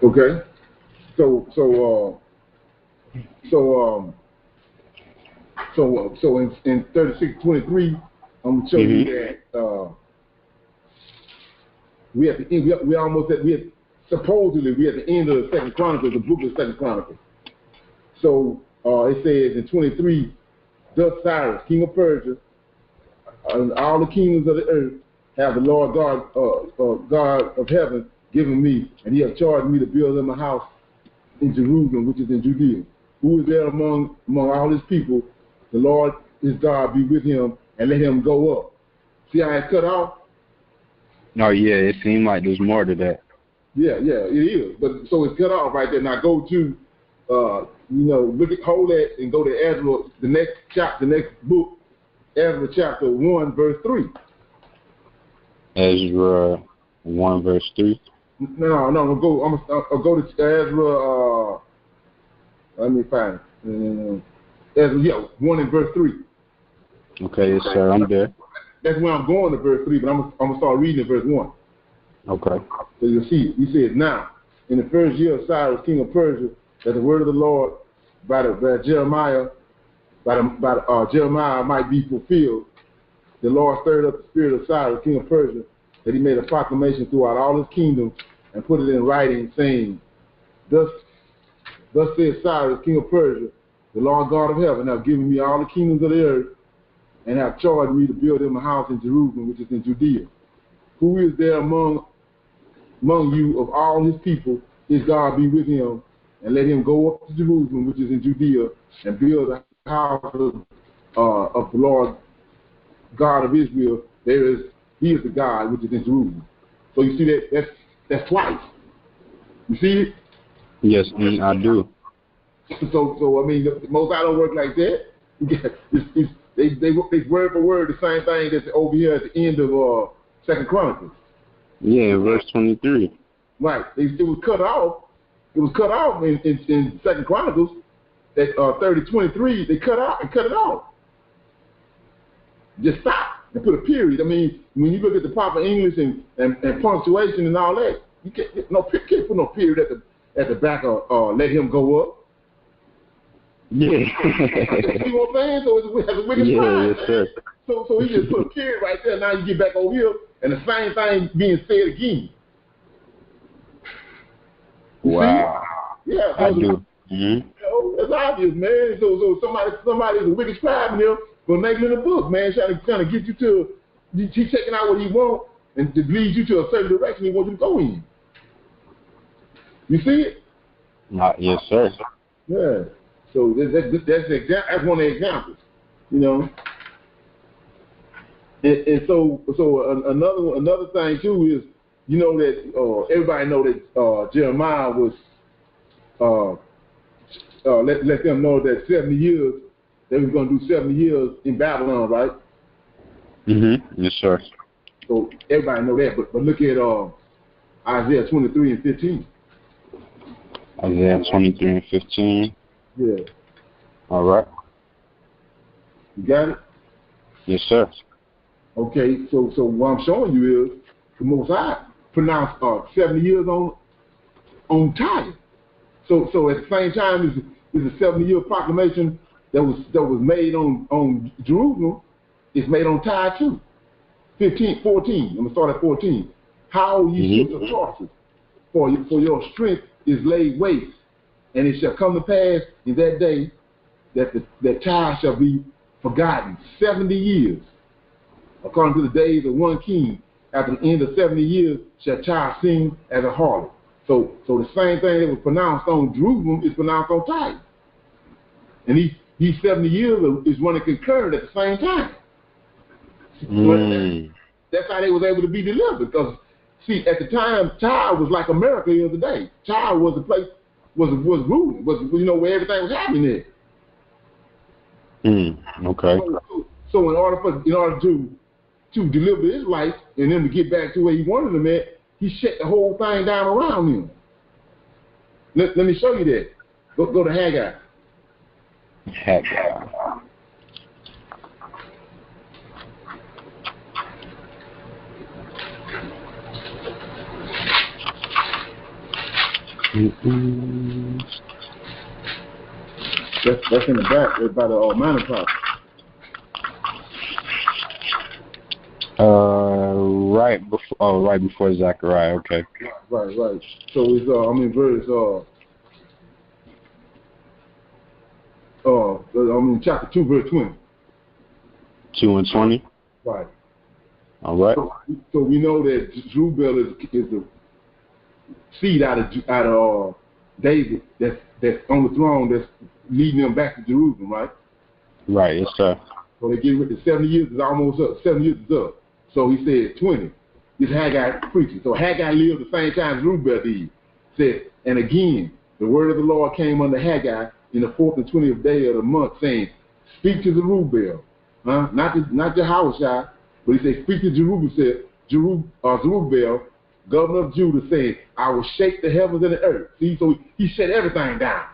Okay. So so in 36:23, I'm gonna show you Mm-hmm. that we at the end. We almost at supposedly we at the end of the Second Chronicles, the book of Second Chronicles. So it says in 23, thus Cyrus, king of Persia, and all the kingdoms of the earth have the Lord God of heaven given me, and he has charged me to build him a house in Jerusalem, which is in Judea. Who is there among all his people? The Lord his God be with him, and let him go up. See how it's cut off? Oh yeah, it seemed like there's more to that. Yeah, it is. But so it's cut off right there. Now go to, hold that and go to Ezra, the next chapter, the next book, Ezra chapter 1, verse 3. Ezra 1 verse 3. No, I'll go to Ezra. Let me find it. Ezra, 1 and verse 3. Okay, yes sir, I'm there. That's where I'm going to verse 3, but I'm gonna start reading at verse 1. Okay. So you'll see, he says, now, in the first year of Cyrus, king of Persia, that the word of the Lord by Jeremiah might be fulfilled, the Lord stirred up the spirit of Cyrus, king of Persia, that he made a proclamation throughout all his kingdom and put it in writing, saying, Thus says Cyrus, king of Persia, the Lord God of heaven hath given me all the kingdoms of the earth, and hath charged me to build him a house in Jerusalem, which is in Judea. Who is there among you of all his people? His God be with him, and let him go up to Jerusalem, which is in Judea, and build a house of the Lord God of Israel. He is the God which is in Jerusalem. So you see that's twice. You see it? Yes, I do. So I mean, the Most High don't work like that. It's word for word the same thing that's over here at the end of Second Chronicles. Yeah, verse 23. Right. It was cut off. It was cut off in Second Chronicles at 30:23. They cut it off. Just stop and put a period. I mean, when you look at the proper English and punctuation and all that, you can't put no period at the back of let him go up. Yeah. See what I'm saying? So it's a wicked yeah, yes, sir. So he just put a period right there. Now you get back over here, and the same thing being said again. You wow. See? Yeah, I do. It's obvious, man. So somebody's a wicked scribe in there gonna make it in the book, man, trying to get you to. He's taking out what he wants and to lead you to a certain direction he wants you to go in. You see it? Yes, sir. Yeah. So that's one of the examples, you know. And so another thing too is, you know, that everybody know that Jeremiah was let them know that 70 years they was going to do 70 years in Babylon, right? Yes, sir. So everybody know that, but look at Isaiah 23 and 15. Isaiah 23 and 15. Yeah. All right. You got it? Yes, sir. Okay, so what I'm showing you is the Most High pronounced 70 years on Tyre. So at the same time is a 70-year proclamation that was made on Jerusalem. It's made on Tyre too. 14. I'm gonna start at 14. How ye ships of Tarsus, for your strength is laid waste, and it shall come to pass in that day that Tyre shall be forgotten 70 years, according to the days of one king. After the end of 70 years shall Tyre sing as a harlot. So the same thing that was pronounced on Jerusalem is pronounced on Tyre. And these 70 years is running concurrent at the same time. That's how they was able to be delivered. Because, see, at the time, Tyre was like America is today. Tyre was the place, was ruling, where everything was happening there. Okay. So in order to deliver the Israelites and them to get back to where he wanted them at, he shut the whole thing down around him. Let me show you that. Go to Haggai. Haggai. That's in the back. That's by the minor prophet. Right before Zechariah. Okay. Right. So it's chapter 2, verse 20. 2 and 20. Right. All right. So we know that Zerubbabel is the seed out of David that's on the throne that's leading them back to Jerusalem, right? Right. Yes, sir. So they get rid of 70 years is almost up. 7 years is up. So he said 20. This Haggai preaching. So Haggai lived the same time as Zerubbabel did. Said, and again, the word of the Lord came unto Haggai in the 4th and 20th day of the month, saying, speak to Zerubbabel, not Jehoshaphat, but he said, speak to Zerubbabel, governor of Judah, saying, I will shake the heavens and the earth. See, so he shut everything down.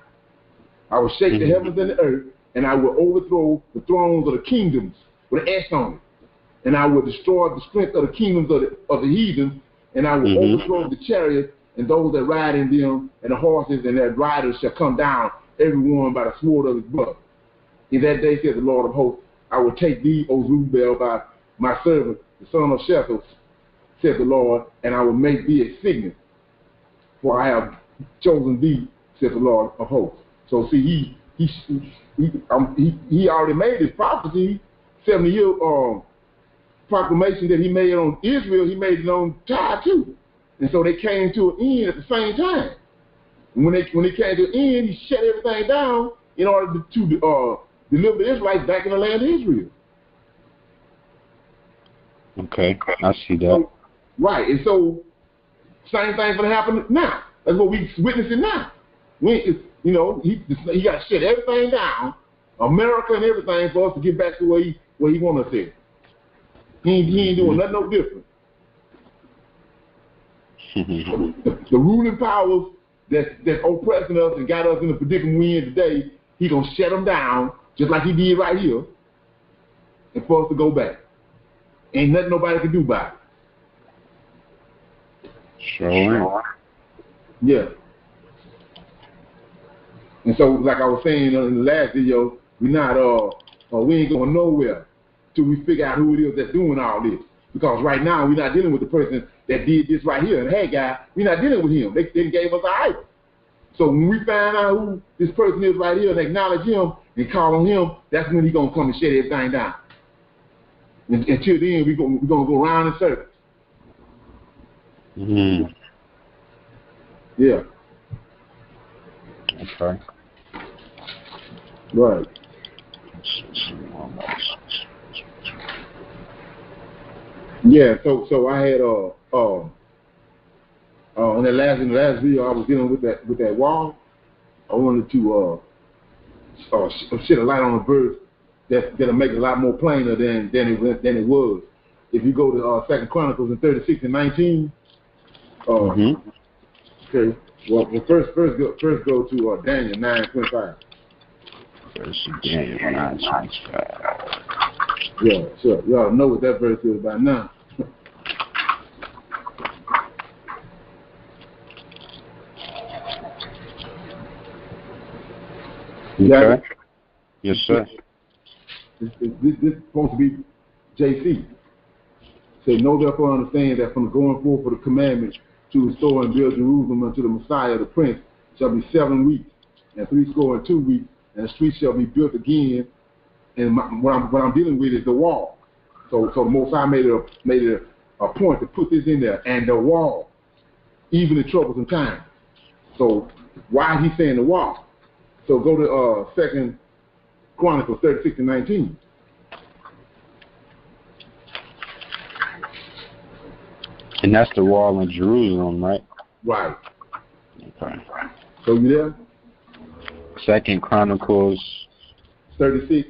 I will shake the heavens and the earth, and I will overthrow the thrones of the kingdoms with an S on it. And I will destroy the strength of the kingdoms of the heathen, and I will overthrow the chariots and those that ride in them, and the horses and their riders shall come down, every one by the sword of his brother. In that day, said the Lord of hosts, I will take thee, O Zerubbabel, by my servant, the son of Shepherd, said the Lord, and I will make thee a signet, for I have chosen thee, said the Lord of hosts. So see, he already made his prophecy, 70-year proclamation that he made on Israel, he made it on Tyre too. And so they came to an end at the same time. And when they came to an end, he shut everything down in order to deliver the Israelites back in the land of Israel. Okay, I see that. So, right, and so same thing's gonna happen now. That's what we witnessing now. He got to shut everything down, America and everything, for us to get back to where he want us to. He ain't doing nothing no different. The ruling powers that's oppressing us and got us in the predicament we in today, he gonna shut them down just like he did right here, and for us to go back. Ain't nothing nobody can do about it. Sure. Yeah. And so, like I was saying in the last video, we ain't going nowhere till we figure out who it is that's doing all this. Because right now, we're not dealing with the person that did this right here. And hey, guy, we're not dealing with him. They gave us an idol. So when we find out who this person is right here and acknowledge him and call on him, that's when he's going to come and shut everything down. Until then, we're going to go around in circles. Yeah. Okay. Right. Yeah, so I had in the last video I was dealing with that wall. I wanted to shed a light on a verse that'll make it a lot more plainer than it was. If you go to 2 Chronicles in 36 and 19. Okay. Well, first go to Daniel 9:25. First Daniel 9:25. Yeah, sure. Y'all know what that verse is by now. Okay. Yes, sir. This is supposed to be JC. Say, know therefore understand that from the going forth of the commandment to restore and build Jerusalem unto the Messiah, the Prince, shall be 7 weeks, and 62 weeks, and the street shall be built again. And what I'm dealing with is the wall. So the Most High made it a point to put this in there, and the wall, even in troublesome times. So why is he saying the wall? So go to 2 Chronicles 36 and 19. And that's the wall in Jerusalem, right? Right. Okay. So you there? 2 Chronicles 36.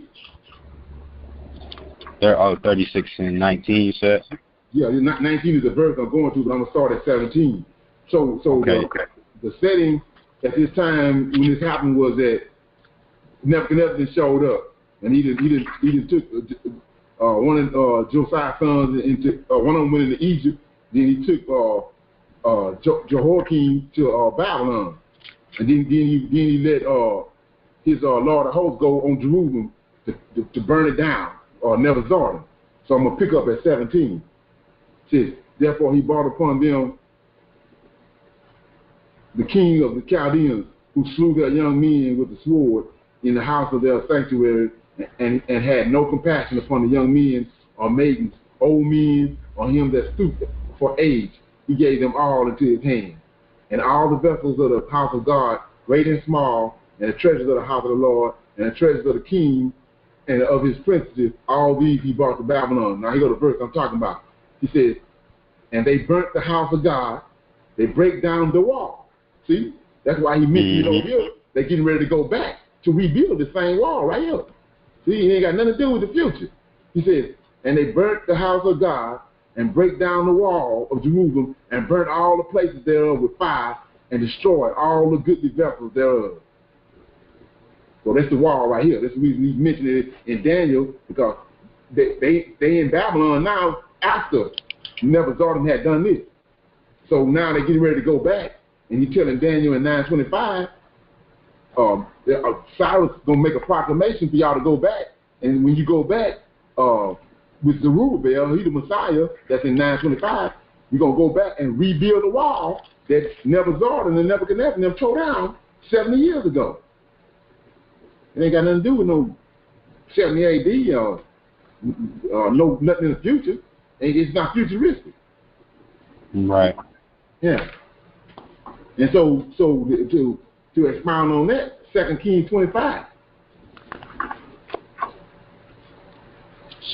36 and 19, you said? Yeah, 19 is the verse I'm going to, but I'm going to start at 17. So okay. The setting at this time when this happened was that Nebuchadnezzar showed up, and he took one of Josiah's sons into one of them went into Egypt. Then he took Jehoiakim to Babylon, and then he let his Lord of hosts go on Jerusalem to burn it down, or Nebuchadnezzar. So I'm gonna pick up at 17. It says, therefore he brought upon them the king of the Chaldeans, who slew their young men with the sword in the house of their sanctuary, and had no compassion upon the young men or maidens, old men, or him that stooped for age. He gave them all into his hand. And all the vessels of the house of God, great and small, and the treasures of the house of the Lord, and the treasures of the king, and of his princes, all these he brought to Babylon. Now here go the verse I'm talking about. He says, and they burnt the house of God, they break down the wall. See, that's why he mentioned it over here. They're getting ready to go back to rebuild the same wall right here. See, it ain't got nothing to do with the future. He says, and they burnt the house of God, and break down the wall of Jerusalem, and burnt all the places thereof with fire, and destroyed all the goodly vessels thereof. So that's the wall right here. That's the reason he's mentioning it in Daniel, because they in Babylon now after Nebuchadnezzar had done this. So now they're getting ready to go back, and he's telling Daniel in 9:25, Cyrus gonna make a proclamation for y'all to go back, and when you go back, with Zerubbabel, he the Messiah, that's in 9:25, you're gonna go back and rebuild the wall that Nebuchadnezzar and Nebuchadnezzar them tore down 70 years ago. It ain't got nothing to do with no 70 AD or no nothing in the future. It's not futuristic. Right. Yeah. And so to expound on that, 2 Kings 25.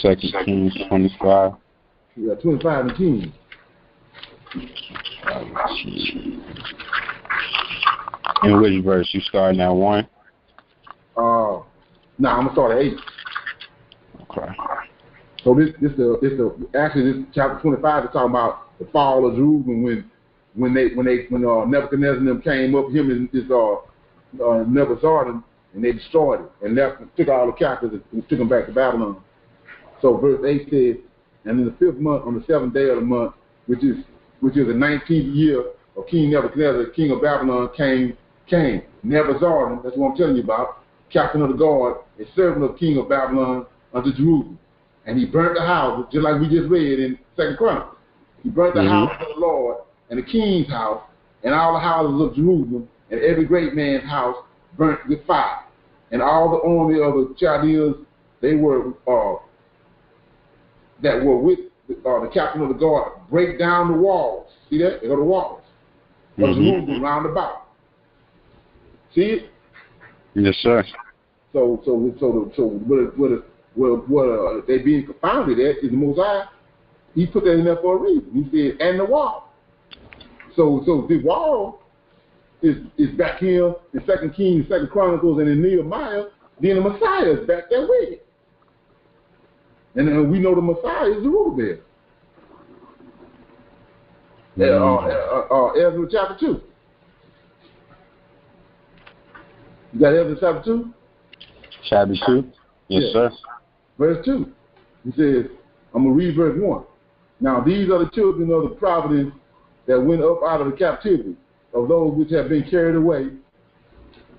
2 Kings 25. Yeah, 25 and 10. In which verse? You starting at 1? No, I'm gonna start at 8. Okay. So this chapter 25 is talking about the fall of Jerusalem when Nebuchadnezzar and them came up, him and his Nebuchadnezzar, and they destroyed it and took all the captives and took them back to Babylon. So verse 8 says, and in the 5th month, on the 7th day of the month, which is the 19th year of King Nebuchadnezzar, king of Babylon, came Nebuchadnezzar, that's what I'm telling you about, captain of the guard, a servant of king of Babylon unto Jerusalem. And he burnt the house, just like we just read in 2 Chronicles. He burnt the house of the Lord and the king's house and all the houses of Jerusalem, and every great man's house burnt with fire. And all the army of the Chaldeans, they were that were with the captain of the guard, break down the walls. See that? They go to the walls of Jerusalem round about. See it? Yes, sir. So what they being confounded at is the Most High. He put that in there for a reason. He said, and the wall. So the wall is back here in 2 Kings, 2 Chronicles, and in Nehemiah. Then the Messiah is back there with it. And then we know the Messiah is Zerubbabel. Ezra chapter 2. You got Ezra chapter 2? Chapter 2? Yes, sir. Verse 2. He says, I'm going to read verse 1. Now these are the children of the providence that went up out of the captivity of those which have been carried away,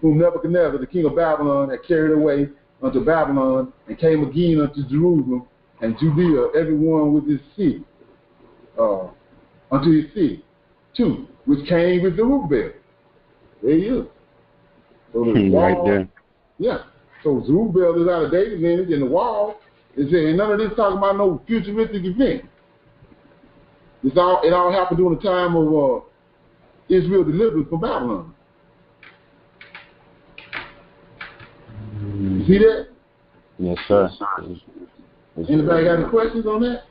whom Nebuchadnezzar, the king of Babylon, had carried away unto Babylon, and came again unto Jerusalem and Judea, everyone with his city, unto his city. 2, which came with Zerubbabel. There he is. So the wall, right there. Yeah. So Zerubbabel is out of David's lineage, and the wall is there. And none of this talking about no futuristic event. It all happened during the time of Israel deliverance from Babylon. You see that? Yes, sir. Anybody got any questions on that?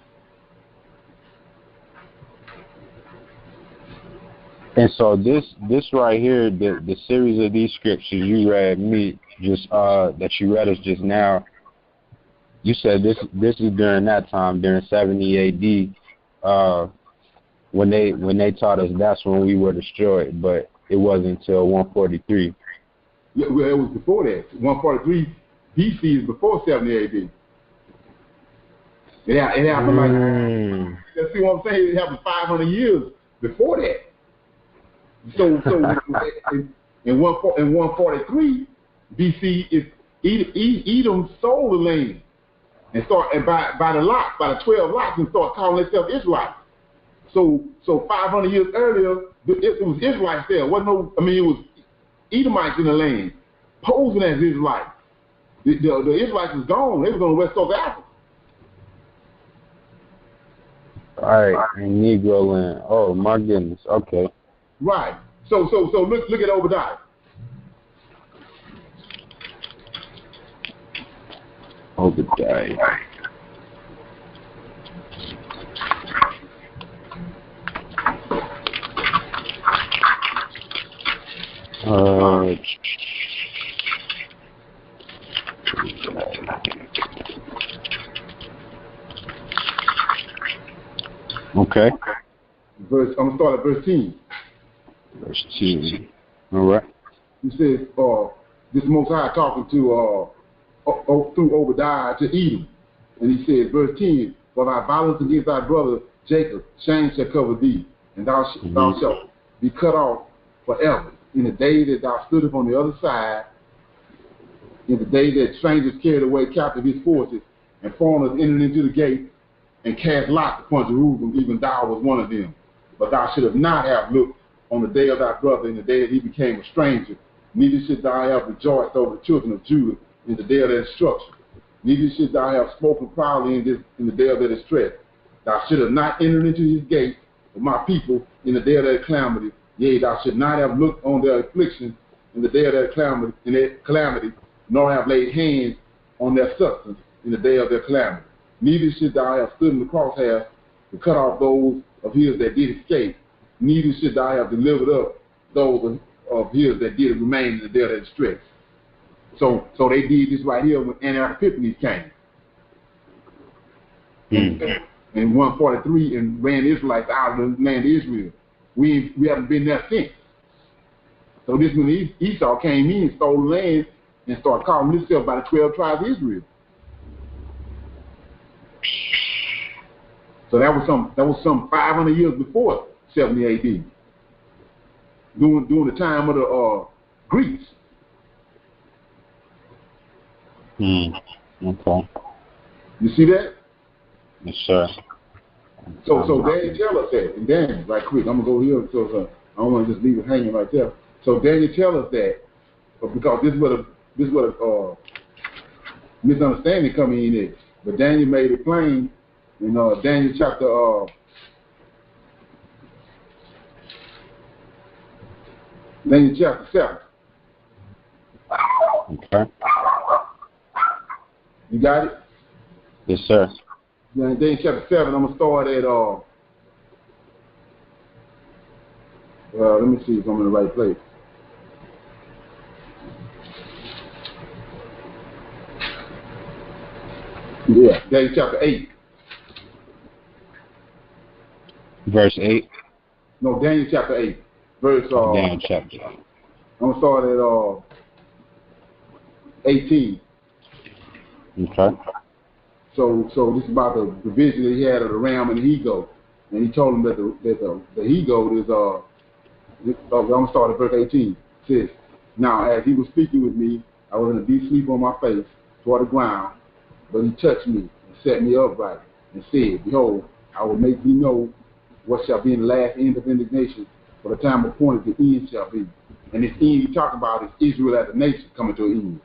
And so this right here, the series of these scriptures you read that you read us just now, you said this is during that time, during 70 AD, when they taught us that's when we were destroyed, but it wasn't until 143. Yeah, well, it was before that. 143 BC is before 70 AD. It happened like, see what I'm saying? It happened 500 years before that. So in 143 BC, Edom sold the land and by the 12 lots and start calling themselves Israelites. So 500 years earlier, it was Israelites there. It was Edomites in the land, posing as Israelites. The Israelites was gone. They was on West Coast of Africa. All right, Negro land. Oh my goodness. Okay. Right. So look at Obadiah. Obadiah. Okay. I'm gonna start at verse 10. Verse 10. All right. He says, this Most High talking to through Obadiah to Edom, and he says, verse 10: For thy violence against thy brother Jacob, shame shall cover thee, and thou shalt be cut off forever. In the day that thou stoodest on the other side, in the day that strangers carried away captive his forces, and foreigners entered into the gate, and cast lots upon Jerusalem, even thou was one of them. But thou shouldst not have looked on the day of thy brother, in the day that he became a stranger, neither should thou have rejoiced over the children of Judah in the day of their destruction. Neither should thou have spoken proudly in the day of their distress. Thou shouldst not enter into his gate of my people in the day of their calamity. Yea, thou should not have looked on their affliction in the day of their calamity, nor have laid hands on their substance in the day of their calamity. Neither should thou have stood in the crosshair to cut off those of his that did escape. Neither should thou have delivered up those of his that did remain in the day of their distress. So they did this right here when Antiochus Epiphanes came. In 143 and ran Israelites out of the land of Israel. We haven't been there since. So this when Esau came in and stole the land and started calling himself by the 12 tribes of Israel. So that was some 500 years before 70 AD. During the time of the Greeks. Okay. You see that? Yes, sir. So Daniel tell us that. And Daniel, right quick, I'm gonna go here so I don't want to just leave it hanging right there. So Daniel tell us that because this is what a misunderstanding coming in is. But Daniel made it plain in Daniel chapter Daniel chapter 7. Okay. You got it? Yes, sir. Daniel chapter 7, I'm gonna start at let me see if I'm in the right place. Yeah, Daniel chapter 8. Verse 8? No, Daniel chapter 8. Verse Daniel chapter 8. I'm gonna start at 18. Okay. So this is about the vision that he had of the ram and the he-goat. And he told him that the he-goat is I'm gonna start at verse 18. It says, now as he was speaking with me, I was in a deep sleep on my face toward the ground, but he touched me and set me upright and said, behold, I will make thee know what shall be in the last end of indignation, for the time appointed the end shall be. And this end he talking about is Israel as a nation coming to an end.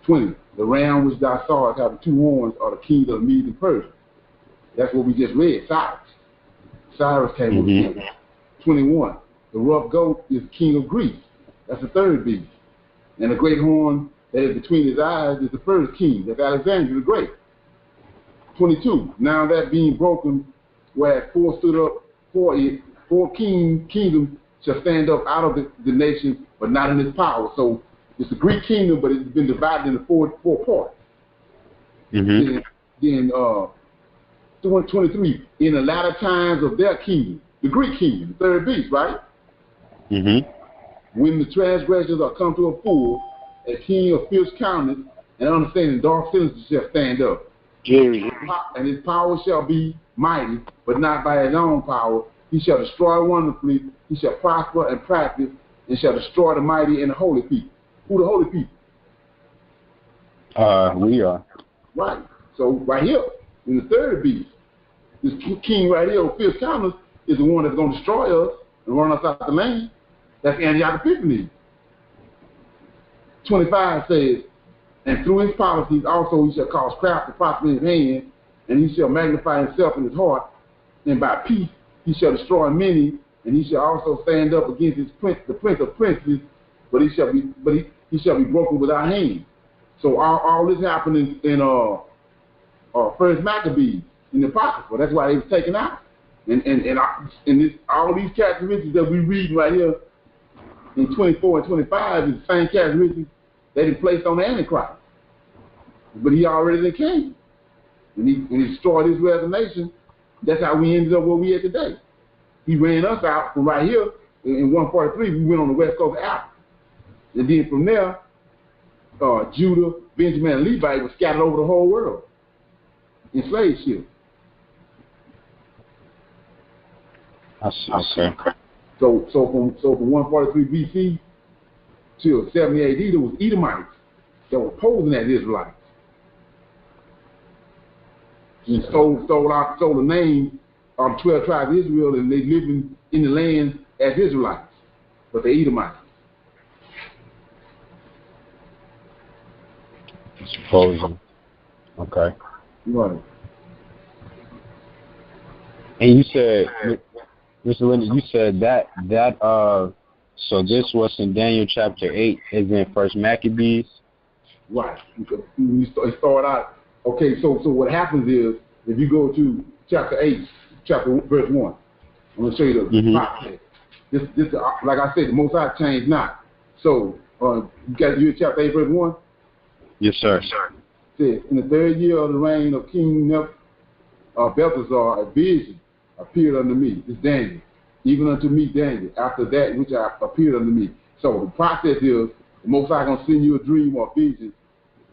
20. The ram which thou sawest having two horns are the king of the Medes and Persia. That's what we just read, Cyrus. Cyrus came with the king. 21. The rough goat is king of Greece. That's the third beast. And the great horn that is between his eyes is the first king. That's Alexander the Great. 22. Now that being broken, whereas four stood up for it, four kingdoms shall stand up out of the nation, but not in its power. So it's the Greek kingdom, but it's been divided into four parts. Then 23. In the latter times of their kingdom, the Greek kingdom, the third beast, right? When the transgressors are come to a full, a king of fierce countenance and understanding dark sentences shall stand up. And his power shall be mighty, but not by his own power, He shall destroy wonderfully. He shall prosper and practice, and shall destroy the mighty and the holy people. Who the holy people? We are. Right. So right here, in the third beast, this king right here, fifth countenance, is the one that's going to destroy us and run us out of the land. That's Antioch Epiphanes. 25 says, and through his policies also he shall cause craft to prosper in his hand, and he shall magnify himself in his heart, and by peace he shall destroy many, and he shall also stand up against the prince of princes, but he shall be broken without hand. So all this happened in First Maccabees in the Apocrypha. That's why they was taken out. And all these characteristics that we read right here in 24 and 25 is the same characteristics that he placed on the Antichrist. But he already came. When he destroyed Israel as a nation, that's how we ended up where we are today. He ran us out from right here in 143. We went on the west coast of Africa. And then from there, Judah, Benjamin, and Levi were scattered over the whole world in slave ships. Okay. So from 143 BC till 70 AD, there was Edomites that were posing as Israelites. And stole the name of the 12 tribes of Israel, and they living in the land as Israelites, but they're Edomites. Supposing. Okay. Right. And you said, Mr. Lineage, you said that so this was in Daniel chapter 8 is in First Maccabees. Right. We start out. Okay. So what happens is if you go to chapter 8, verse 1, I'm gonna show you the prophecy. This like I said, the Most High changed not. So you in chapter 8, verse 1. Yes, sir. Says, in the third year of the reign of King Belteshazzar, a vision appeared unto me. It's Daniel. Even unto me, Daniel, after that which appeared unto me. So the process is, the Most High going to send you a dream or a vision,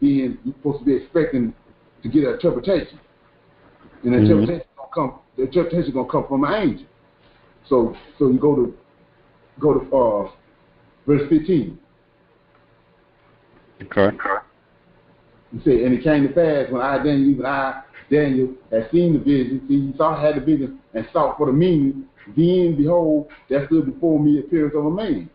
being you're supposed to be expecting to get an interpretation. And the interpretation going to come from an angel. So you go to verse 15. Okay. He said, and it came to pass when Daniel, had seen the vision, had the vision and sought for the meaning, then behold, there stood before me the appearance of a man.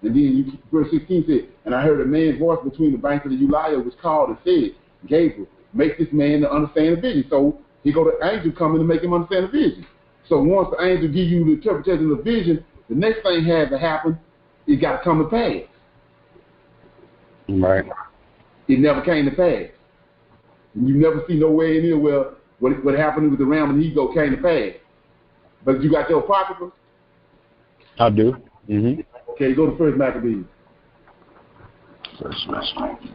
And then verse 16 said, and I heard a man's voice between the banks of the Uliah, which called and said, Gabriel, make this man to understand the vision. So he go the angel coming to make him understand the vision. So once the angel give you the interpretation of the vision, the next thing has to happen, it got to come to pass. Right. It never came to pass. And you never see nowhere in here where what happened with the ram and the ego came to pass. But you got your apocrypha? I do. Mm-hmm. Okay, go to First Maccabees. First Maccabees.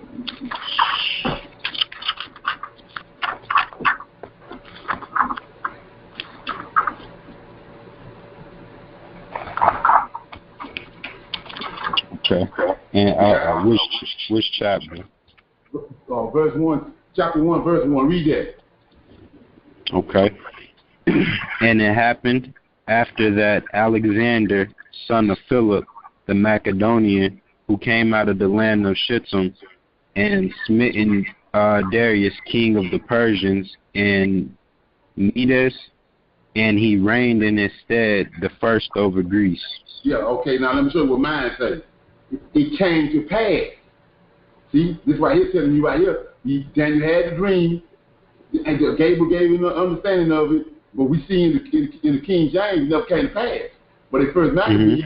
Okay. And which chapter? Verse 1, chapter 1, verse 1. Read that. Okay. And it happened after that Alexander, son of Philip, the Macedonian, who came out of the land of Shittim, and smitten Darius, king of the Persians, and Medes, and he reigned in his stead the first over Greece. Yeah, okay, now let me show you what mine says. It came to pass. See, this right here telling you right here, Daniel had the dream, and Gabriel gave him an understanding of it, but we see in the King James, it never came to pass. But in First Maccabees,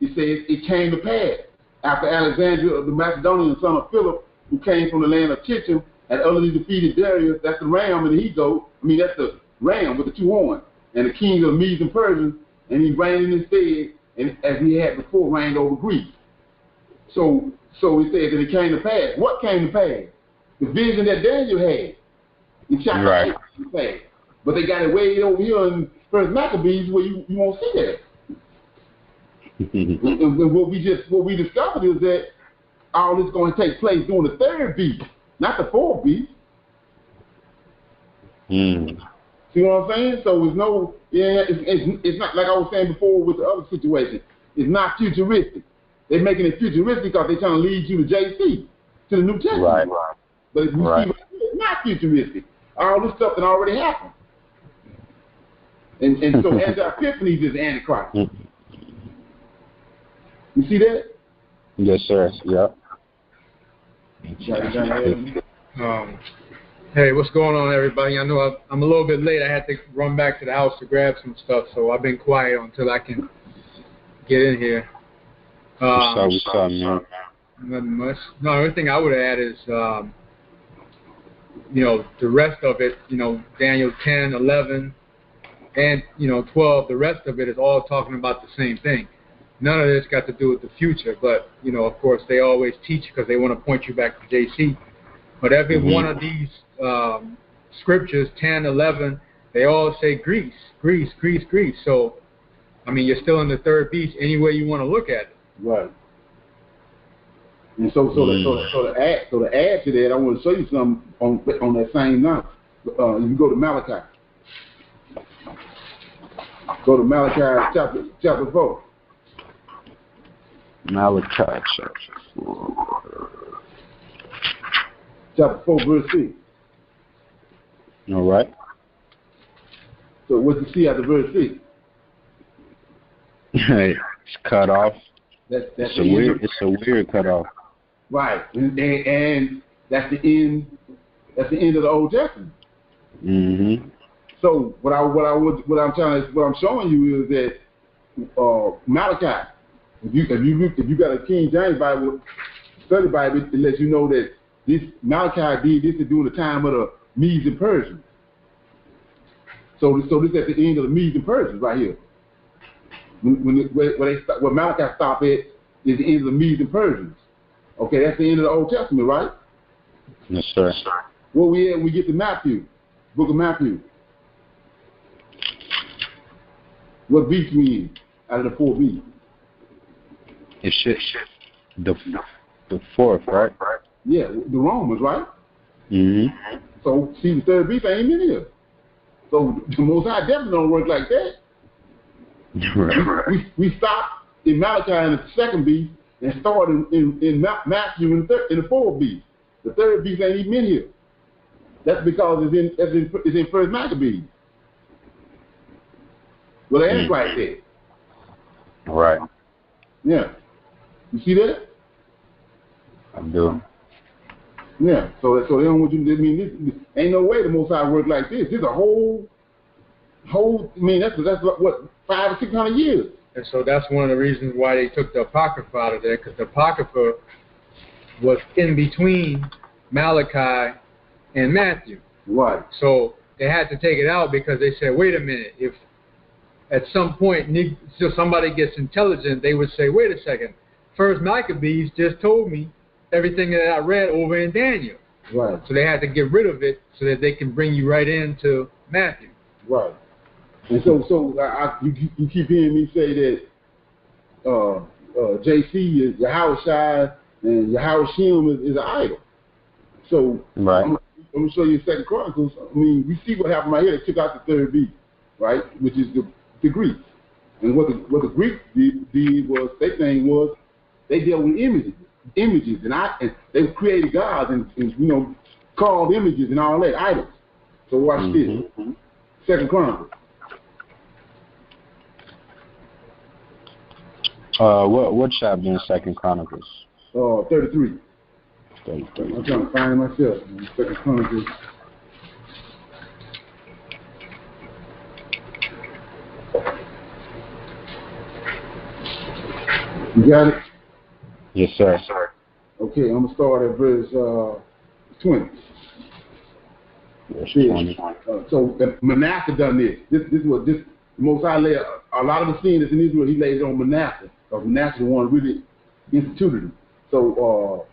it says it came to pass. After Alexander, the Macedonian son of Philip, who came from the land of Shittim, had utterly defeated Darius, that's the ram and the he-goat, that's the ram with the two horns, and the king of the Medes and Persians, and he reigned in his stead, and as he had before reigned over Greece. So it says that it came to pass. What came to pass? The vision that Daniel had in chapter 8 came to pass. But they got it way over here in First Maccabees where you won't see that. And what we discovered is that all this is going to take place during the third beast, not the fourth beast. See, See what I'm saying? So it's no, yeah, it's not like I was saying before with the other situation. It's not futuristic. They're making it futuristic because they're trying to lead you to JC, to the New Testament. Right. But if you see, it's not futuristic. All this stuff that already happened. And so anti-epiphanies is Antichrist. You see that? Yes, sir. Yep. Hey, what's going on, everybody? I know I'm a little bit late. I had to run back to the house to grab some stuff, so I've been quiet until I can get in here. What's up, man? Nothing much. No, the only thing I would add is, the rest of it, Daniel 10, 11, and, 12, the rest of it is all talking about the same thing. None of this got to do with the future, but, of course, they always teach because they want to point you back to JC. But every one of these scriptures, 10, 11, they all say Greece, Greece, Greece, Greece. So, I mean, you're still in the third beast any way you want to look at it. Right. And so to add to that, I want to show you something on that same night. You go to Malachi. Go to Malachi chapter 4. Malachi chapter 4. Chapter 4, verse 6. All right. So what you see after verse 6? It's cut off. It's a weird cut off. Right, and that's the end. That's the end of the Old Testament. Mm-hmm. So what I'm showing you is that Malachi. If you got a King James Bible, study Bible, it lets you know that this Malachi did this is during the time of the Medes and Persians. So this at the end of the Medes and Persians right here. Where Malachi stopped at is the end of the Medes and Persians. Okay, that's the end of the Old Testament, right? Yes, sir. Where we at? We get to Matthew, Book of Matthew. What beast we in out of the 4 beasts? It's the fourth, right? Yeah, the Romans, right? Mm-hmm. So see, the third beast ain't in here. So the Most High definitely don't work like that. Right. We stopped in Malachi in the second beast and started in Matthew in the fourth beast. The third beast ain't even in here. That's because it's in First Maccabees. Well, the Antichrist there. Right. Yeah. You see that? I'm doing. Yeah. So they don't want you to. I mean, this ain't no way the Most High work like this. This is a whole. I mean, that's what 500 or 600 years. And so that's one of the reasons why they took the Apocrypha out of there, because the Apocrypha was in between Malachi and Matthew. Right. So they had to take it out because they said, wait a minute, if at some point somebody gets intelligent, they would say, wait a second, First Maccabees just told me everything that I read over in Daniel. Right. So they had to get rid of it so that they can bring you right into Matthew. Right. And so you keep hearing me say that JC is Yahushua and Yahushim is an idol. So right. I'm going to show you 2 Chronicles. I mean, we see what happened right here. They took out the third beast, right, which is the Greeks. And what the Greeks did was, their thing was, they dealt with images, and they created gods and carved images and all that, idols. So watch this, 2 Chronicles. What chapter in 2 Chronicles? 33. 33. I'm trying to find it myself. 2 Chronicles. You got it? Yes, sir. Okay, I'm gonna start at verse 20. Verse 20. So Manasseh done this. This was the Most High laid a lot of the sin that's in Israel. He laid it on Manasseh, because Manasseh the one who really instituted it. So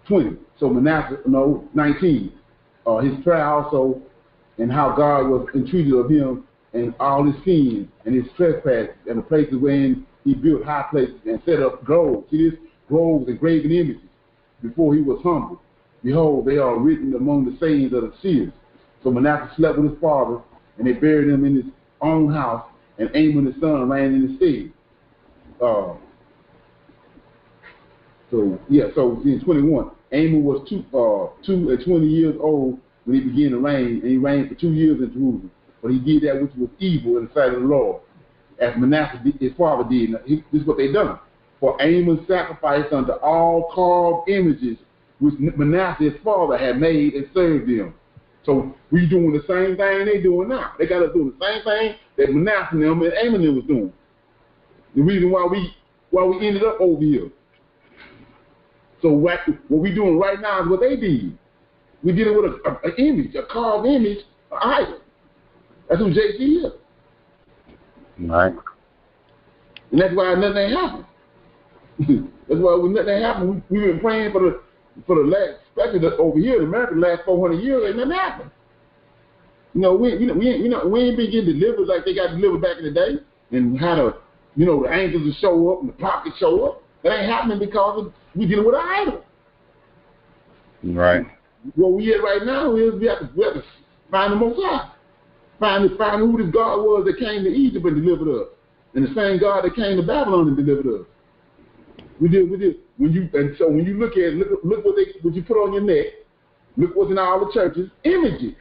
20. So Manasseh, 19. His prayer also, and how God was entreated of him, and all his sins and his trespasses, and the places wherein he built high places and set up groves. See this? Groves and graven images. Before he was humble, behold, they are written among the sayings of the seers. So Manasseh slept with his father and they buried him in his own house, and Ammon his son reigned in his stead. So in 21, Ammon was 20 years old when he began to reign, and he reigned for 2 years in Jerusalem. But he did that which was evil in the sight of the Lord, as Manasseh his father did. Now, this is what they done. For Ammon sacrificed unto all carved images which Manasseh his father had made and served them. So we doing the same thing they doing now. They got us doing the same thing that Manasseh and them and Ammon was doing. The reason why we ended up over here. So what we doing right now is what they did. We're dealing with an image, a carved image, an idol. That's what JC is. Right. And that's why nothing happened. That's why when nothing happened, we've been praying for the last, especially over here in America, the last 400 years, and nothing happened. We ain't been getting delivered like they got delivered back in the day, and how the angels will show up and the prophets show up. That ain't happening because we dealing with an idol. Right. What we at right now is we have to find the Most High. Find who this God was that came to Egypt and delivered us, and the same God that came to Babylon and delivered us. We did. When you look at it, look what you put on your neck. Look what's in all the churches: images,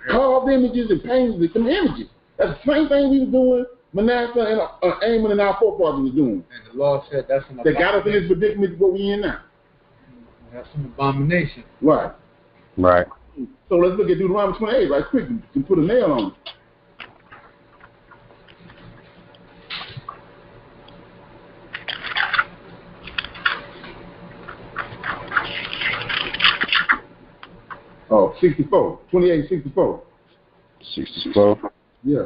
carved images and paintings with some images. That's the same thing we were doing. Manasseh and Ammon and our forefathers was doing. And the Lord said that's an abomination. They got us in this predicament what we in now. That's an abomination. Right. Right. So let's look at Deuteronomy 28 right quick and put a nail on it. Oh, 64. 28, 64. 64. Yeah.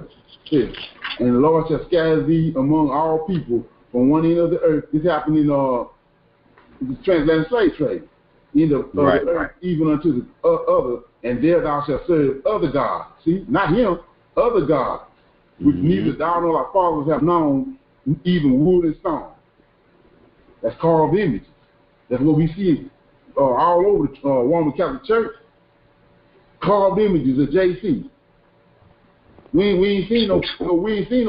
And the Lord shall scatter thee among all people from one end of the earth. This happened in the transatlantic slave trade. End of the earth, even unto the other, and there thou shalt serve other gods. See, not him, other gods, which neither thou nor thy fathers have known, even wood and stone. That's carved images. That's what we see all over the Roman Catholic Church. Carved images of JC. We ain't seen no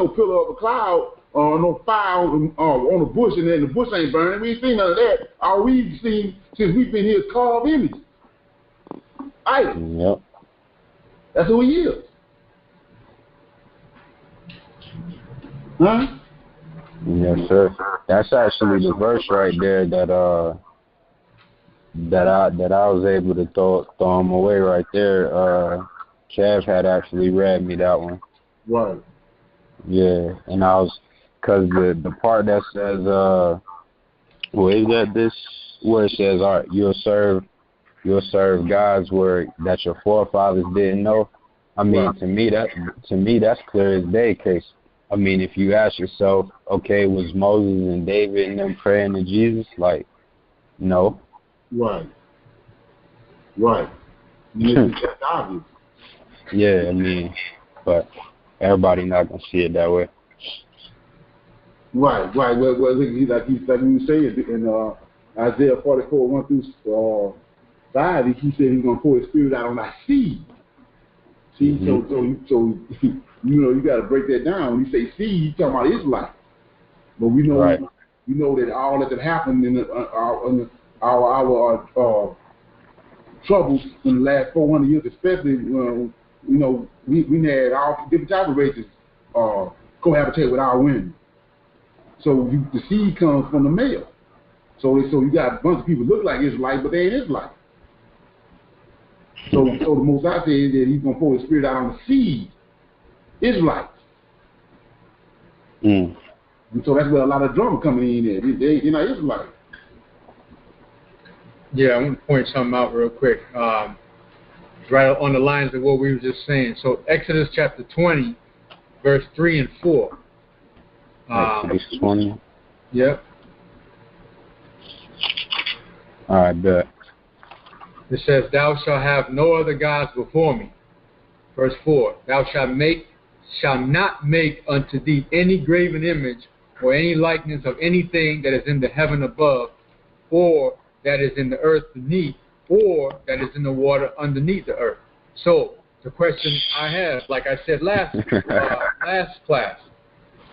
pillar of a cloud or no fire on a bush, and then the bush ain't burning. We ain't seen none of that. All we've seen since we've been here is carved images. Yep. That's who he is. Huh? Yes, sir. That's actually the verse right there that I was able to throw him away right there. Kev had actually read me that one. Right. Yeah, and I was, cause the part that says, where it says, all right, you'll serve gods that your forefathers didn't know. I mean, to me that's clear as day. Case, I mean, if you ask yourself, okay, was Moses and David and them praying to Jesus? Like, no. Right. That's obvious. Yeah, I mean, but everybody not gonna see it that way. Right. Well, like you say in Isaiah 44, 1 through 5, he said he's gonna pour his spirit out on thy seed. See, so you got to break that down. When you say seed, he's talking about Israelites. But we know that all that happened in our troubles in the last 400 years, especially we had all different types of races cohabitate with our women. So the seed comes from the male. So you got a bunch of people look like Israelites, but they ain't Israelites. So the Most High said that he's going to pour his spirit out on the seed, Israelites. And so that's where a lot of drama coming in there. They're not Israelites. Yeah, I want to point something out real quick. Right on the lines of what we were just saying. So Exodus chapter 20, verse 3 and 4. Exodus 20? Yep. All right, bet. It says, thou shalt have no other gods before me. Verse 4, thou shalt not make unto thee any graven image or any likeness of anything that is in the heaven above, or that is in the earth beneath, or that is in the water underneath the earth. So the question I have, like I said last class.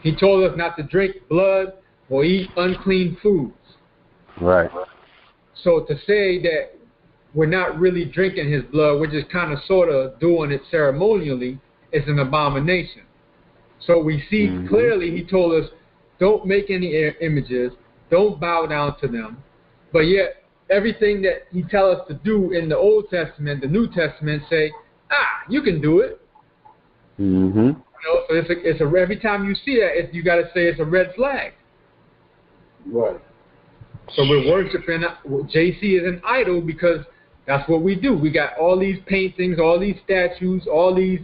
He told us not to drink blood or eat unclean foods. Right. So to say that we're not really drinking his blood, we're just kind of sort of doing it ceremonially, is an abomination. So we see clearly he told us, don't make any images, don't bow down to them. But yet, everything that he tells us to do in the Old Testament, the New Testament say, you can do it. Mm-hmm. You know, so every time you see that, you got to say it's a red flag. Right. So we're worshiping, JC is an idol because that's what we do. We got all these paintings, all these statues, all these,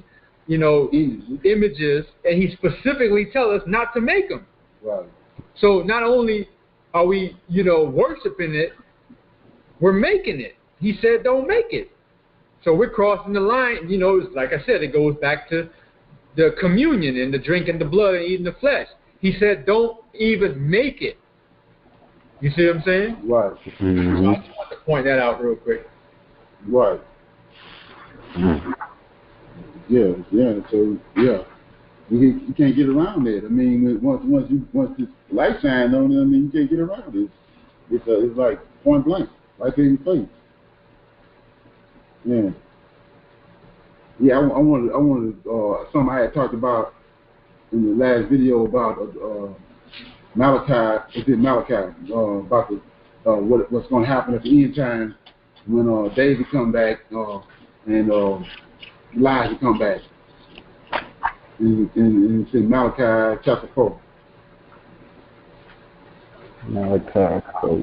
images, and he specifically tells us not to make them. Right. So not only are we, worshiping it, we're making it. He said don't make it. So we're crossing the line. Like I said, it goes back to the communion and the drinking the blood and eating the flesh. He said don't even make it. You see what I'm saying? Right. Mm-hmm. So I just want to point that out real quick. Right. Mm-hmm. Yeah. So you can't get around that. I mean, once this light shine on it, I mean, you can't get around it. It's like point blank, right there in your face. Yeah. Yeah. I wanted something I had talked about in the last video about Malachi. It's in Malachi about what's going to happen at the end time when David come back and Elijah come back. And it's in Malachi chapter 4. Malachi 4.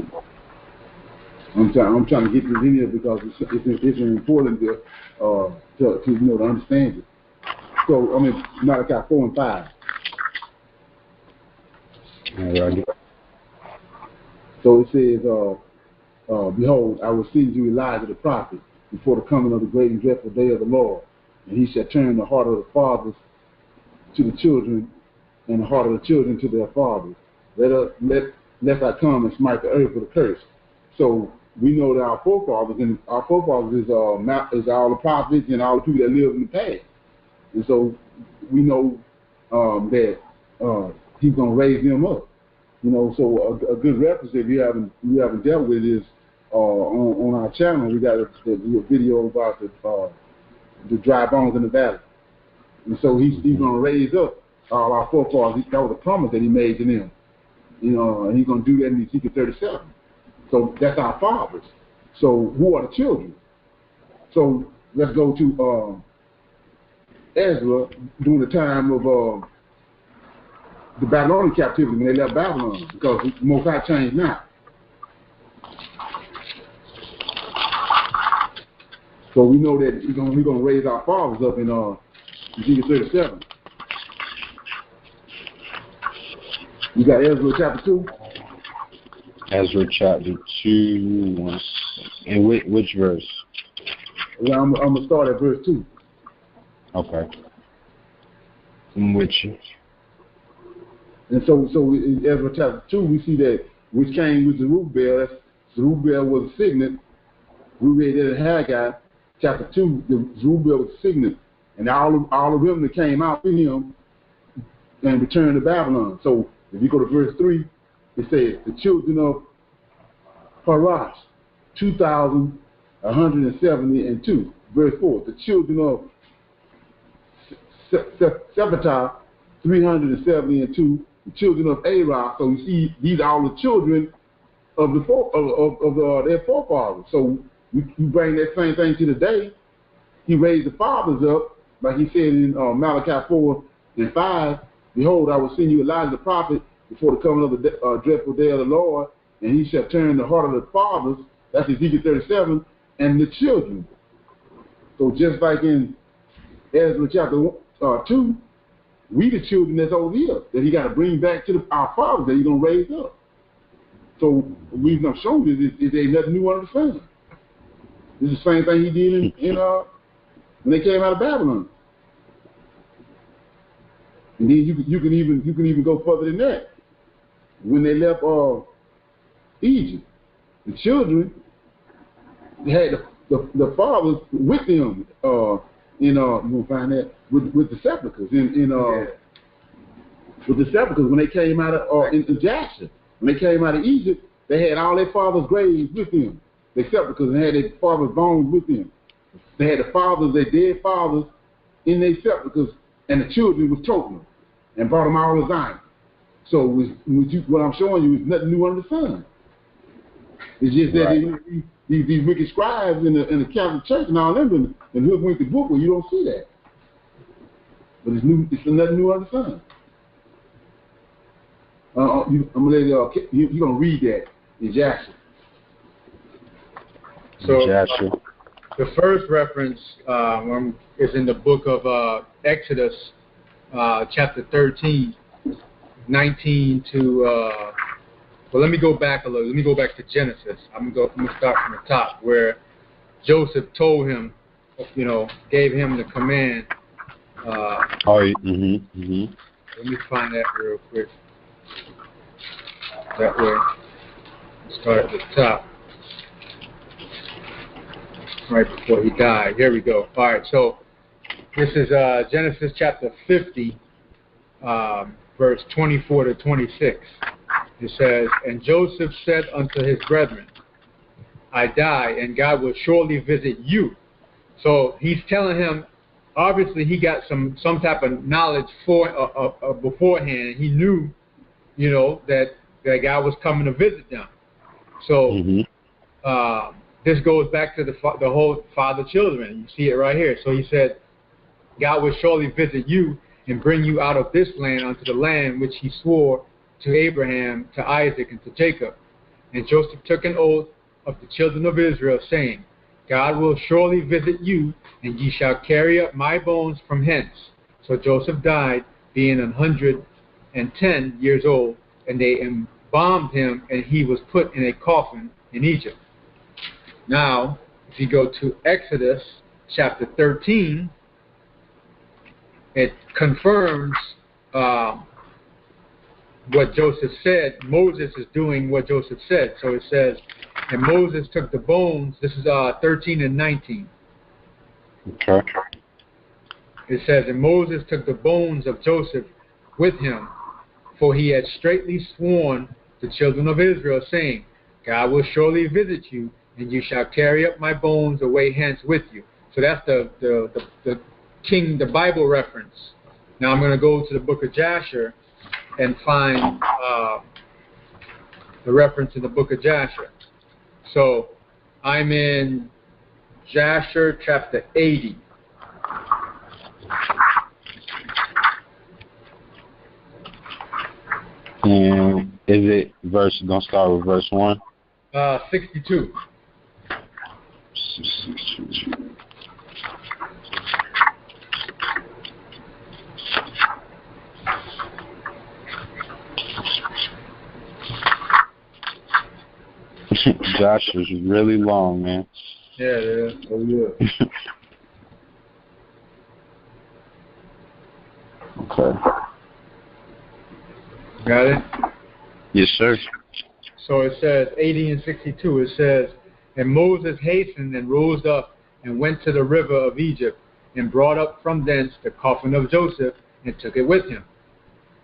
I'm trying to get this in here because it's important to understand it. So I mean Malachi 4 and 5. Alrighty. So it says, behold, I will send you Elijah the prophet before the coming of the great and dreadful day of the Lord, and he shall turn the heart of the fathers to the children, and the heart of the children to their fathers. Lest I come and smite the earth with a curse. So we know that our forefathers is all the prophets and all the people that lived in the past. And so we know that he's going to raise them up. So a good reference if you haven't dealt with it is on our channel. We got a video about the dry bones in the valley. And so he's going to raise up all our forefathers. That was a promise that he made to them. And he's going to do that in Ezekiel 37. So that's our fathers. So who are the children? So let's go to Ezra during the time of the Babylonian captivity when they left Babylon, because the Most High changed now. So we know that we're going to raise our fathers up in Ezekiel 37. You got Ezra chapter 2? Ezra chapter 2. And which verse? Well, I'm going to start at verse 2. Okay. From which? And so in Ezra chapter 2, we see that which came with Zerubbabel. Zerubbabel was a signet. We read that in Haggai chapter 2. Zerubbabel was a signet. And all of them that came out to him and returned to Babylon. So if you go to verse 3, it says, the children of Parash, 2,172. Verse 4, the children of Sephatah, 372. The children of Arah. So you see, these are all the children of their forefathers. So you bring that same thing to today. He raised the fathers up, like he said in Malachi 4 and 5. Behold, I will send you Elijah the prophet before the coming of the dreadful day of the Lord, and he shall turn the heart of the fathers, that's Ezekiel 37, and the children. So just like in Ezra chapter 2, we the children that's over here, that he got to bring back to our fathers that he's going to raise up. So the reason I'm showing this is there ain't nothing new under the sun. This is the same thing he did in when they came out of Babylon. And then you can even go further than that. When they left Egypt, the children had the fathers with them you will find that with the sepulchres with the sepulchres when they came out of in Jasher, when they came out of Egypt, they had all their fathers' graves with them, their sepulchres, and had their fathers' bones with them. They had their dead fathers in their sepulchres, and the children was toting them and brought them all to Zion. So what I'm showing you is nothing new under the sun. It's just that these wicked scribes in the Catholic Church and all them and hoodwink the book where you don't see that. But it's nothing new under the sun. I'm gonna let you're gonna read that in Jasher. So the first reference is in the book of Exodus, chapter 13, 19 to. Well, let me go back a little. Let me go back to Genesis. I'm gonna start from the top where Joseph told him, gave him the command. Let me find that real quick. That way, start at the top, right before he died. Here we go. All right, so this is Genesis chapter 50, verse 24 to 26. It says, "And Joseph said unto his brethren, I die, and God will surely visit you." So he's telling him, obviously he got some type of knowledge beforehand. He knew, that God was coming to visit them. So this goes back to the whole father-children. You see it right here. So he said, God will surely visit you and bring you out of this land unto the land which he swore to Abraham, to Isaac, and to Jacob. And Joseph took an oath of the children of Israel, saying, God will surely visit you, and ye shall carry up my bones from hence. So Joseph died, being 110 years old, and they embalmed him, and he was put in a coffin in Egypt. Now, if you go to Exodus chapter 13, it confirms what Joseph said. Moses is doing what Joseph said. So it says, and Moses took the bones. This is 13 and 19. Okay. It says, and Moses took the bones of Joseph with him, for he had straitly sworn the children of Israel, saying, God will surely visit you, and you shall carry up my bones away hence with you. So that's the Bible reference. Now I'm going to go to the book of Jasher and find the reference in the book of Jasher. So I'm in Jasher chapter 80. And is it gonna start with verse 1? 62. 62. Josh is really long, man. Yeah, it is. Oh, yeah. Okay. Got it? Yes, sir. So it says, 80 and 62, it says, and Moses hastened and rose up and went to the river of Egypt and brought up from thence the coffin of Joseph and took it with him.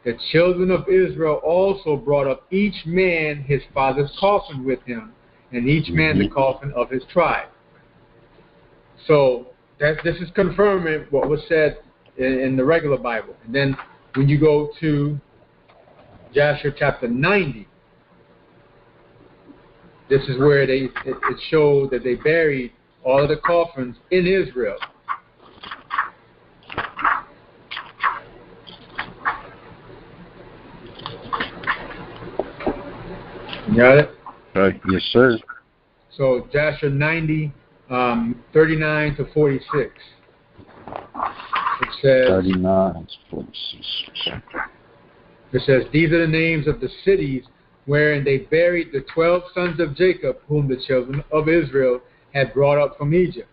The children of Israel also brought up each man his father's coffin with him, and each man the coffin of his tribe. So this is confirming what was said in the regular Bible. And then when you go to Jasher chapter 90, this is where it showed that they buried all of the coffins in Israel. Got it? Yes, sir. So Jasher 90, 39 to 46. It says, 39 to 46. It says, these are the names of the cities wherein they buried the 12 sons of Jacob, whom the children of Israel had brought up from Egypt.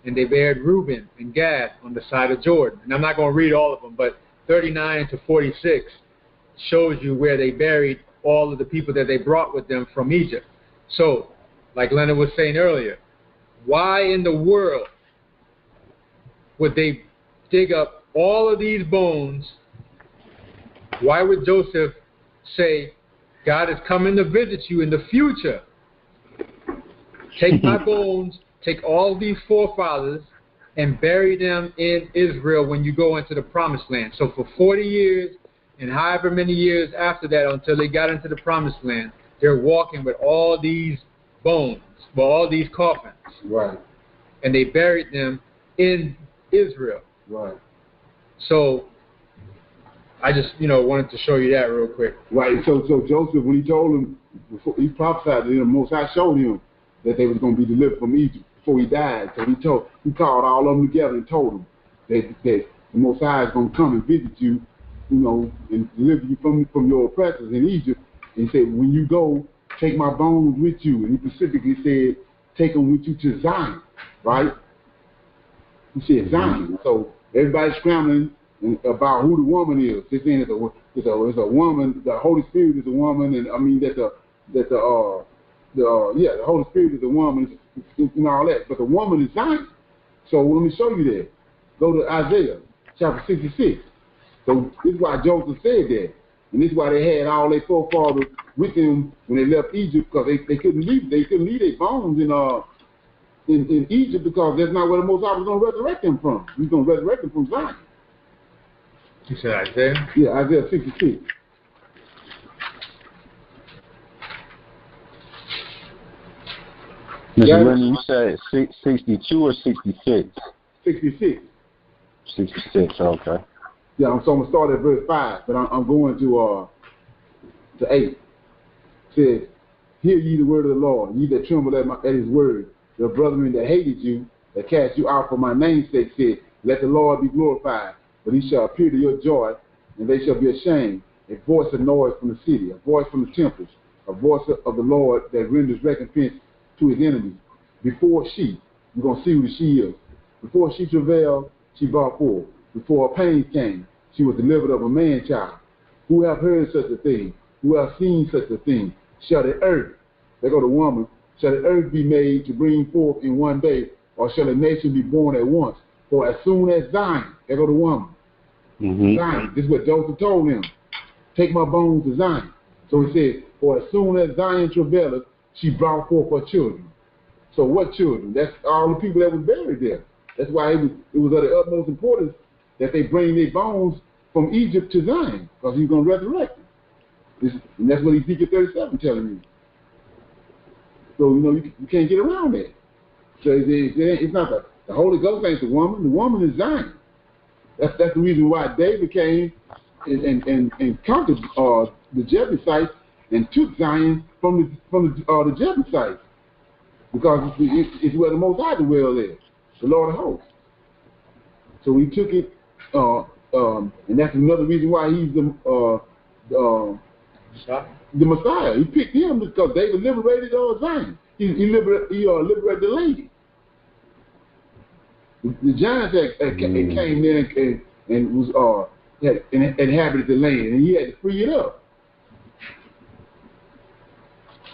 And they buried Reuben and Gad on the side of Jordan. And I'm not going to read all of them, but 39 to 46 shows you where they buried all of the people that they brought with them from Egypt. So, like Leonard was saying earlier, why in the world would they dig up all of these bones? Why would Joseph say, God is coming to visit you in the future? Take my bones, take all these forefathers, and bury them in Israel when you go into the promised land. So for 40 years and however many years after that until they got into the promised land, they're walking with all these bones, with all these coffins. Right. And they buried them in Israel. Right. So I just, wanted to show you that real quick. Right. So Joseph, when he told him, before he prophesied to him, Most High showed him that they was going to be delivered from Egypt before he died. So he called all of them together and told them that the Most High is going to come and visit you, and deliver you from your oppressors in Egypt. And he said, when you go, take my bones with you. And he specifically said, take them with you to Zion, right? He said Zion. So everybody's scrambling about who the woman is. They're saying it's a woman. The Holy Spirit is a woman, and I mean the Holy Spirit is a woman and all that. But the woman is Zion. So let me show you that. Go to Isaiah chapter 66. So this is why Joseph said that, and this is why they had all their forefathers with them when they left Egypt, because they couldn't leave their bones in Egypt, because that's not where the Most High was going to resurrect them from. He's going to resurrect them from Zion. You said Isaiah? Yeah, Isaiah 66. Mr. Lenny, you said 62 or 66? 66. 66, okay. Yeah, so I'm going to start at verse 5, but I'm going to 8. It says, hear ye the word of the Lord, ye that tremble at his word. Your brethren that hated you, that cast you out for my name's sake, said, let the Lord be glorified. But he shall appear to your joy, and they shall be ashamed. A voice of noise from the city, a voice from the temples, a voice of the Lord that renders recompense to his enemies. Before she, we're going to see who she is. Before she travailed, she brought forth. Before her pains came, she was delivered of a man-child. Who have heard such a thing? Who have seen such a thing? Shall the earth, there go the woman, shall the earth be made to bring forth in one day, or shall a nation be born at once? For as soon as Zion, there go the woman. Zion, this is what Joseph told him. Take my bones to Zion. So he said, for as soon as Zion travaileth, she brought forth her children. So what children? That's all the people that was buried there. That's why it was of the utmost importance that they bring their bones from Egypt to Zion, because he's going to resurrect them. And that's what Ezekiel 37 telling you. So, you can't get around that. So it's not the Holy Ghost ain't the woman. The woman is Zion. That's the reason why David came and conquered the Jebusites and took Zion from the Jebusites, because it's where the Most High dwells there, the Lord of hosts. So he took it, and that's another reason why he's the Messiah. He picked him because David liberated Zion. He liberated the lady. The giants came there and was inhabited the land, and he had to free it up.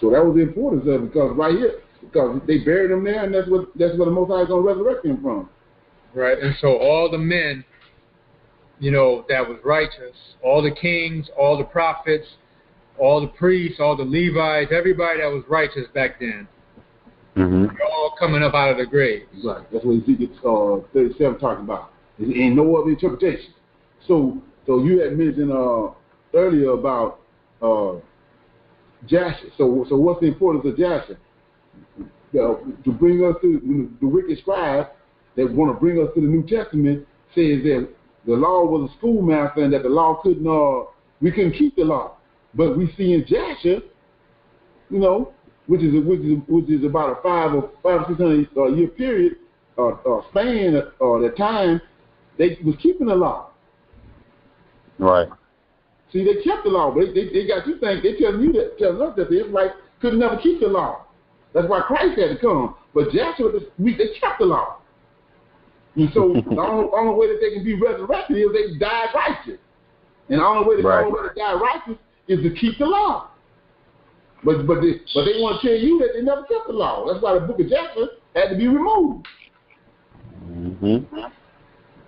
So that was the importance of it, because right here, because they buried him there, and that's where the Most High is going to resurrect him from. Right, and so all the men, that was righteous, all the kings, all the prophets, all the priests, all the Levites, everybody that was righteous back then, they're all coming up out of the grave. Right, that's what Ezekiel 37 talking about. There ain't no other interpretation. So you had mentioned earlier about Jasher. So what's the importance of Jasher? To bring us to the wicked scribes that want to bring us to the New Testament says that the law was a schoolmaster and that the law we couldn't keep the law. But we see in Jasher, which is about a 500 or 600 year period span the time, they was keeping the law. Right. See, they kept the law, but they got you think they telling us that the Israelites could never keep the law. That's why Christ had to come. But Joshua, they kept the law. And so the only way that they can be resurrected is they die righteous. And the only way to die righteous is to keep the law. But they want to tell you that they never kept the law. That's why the book of Joshua had to be removed.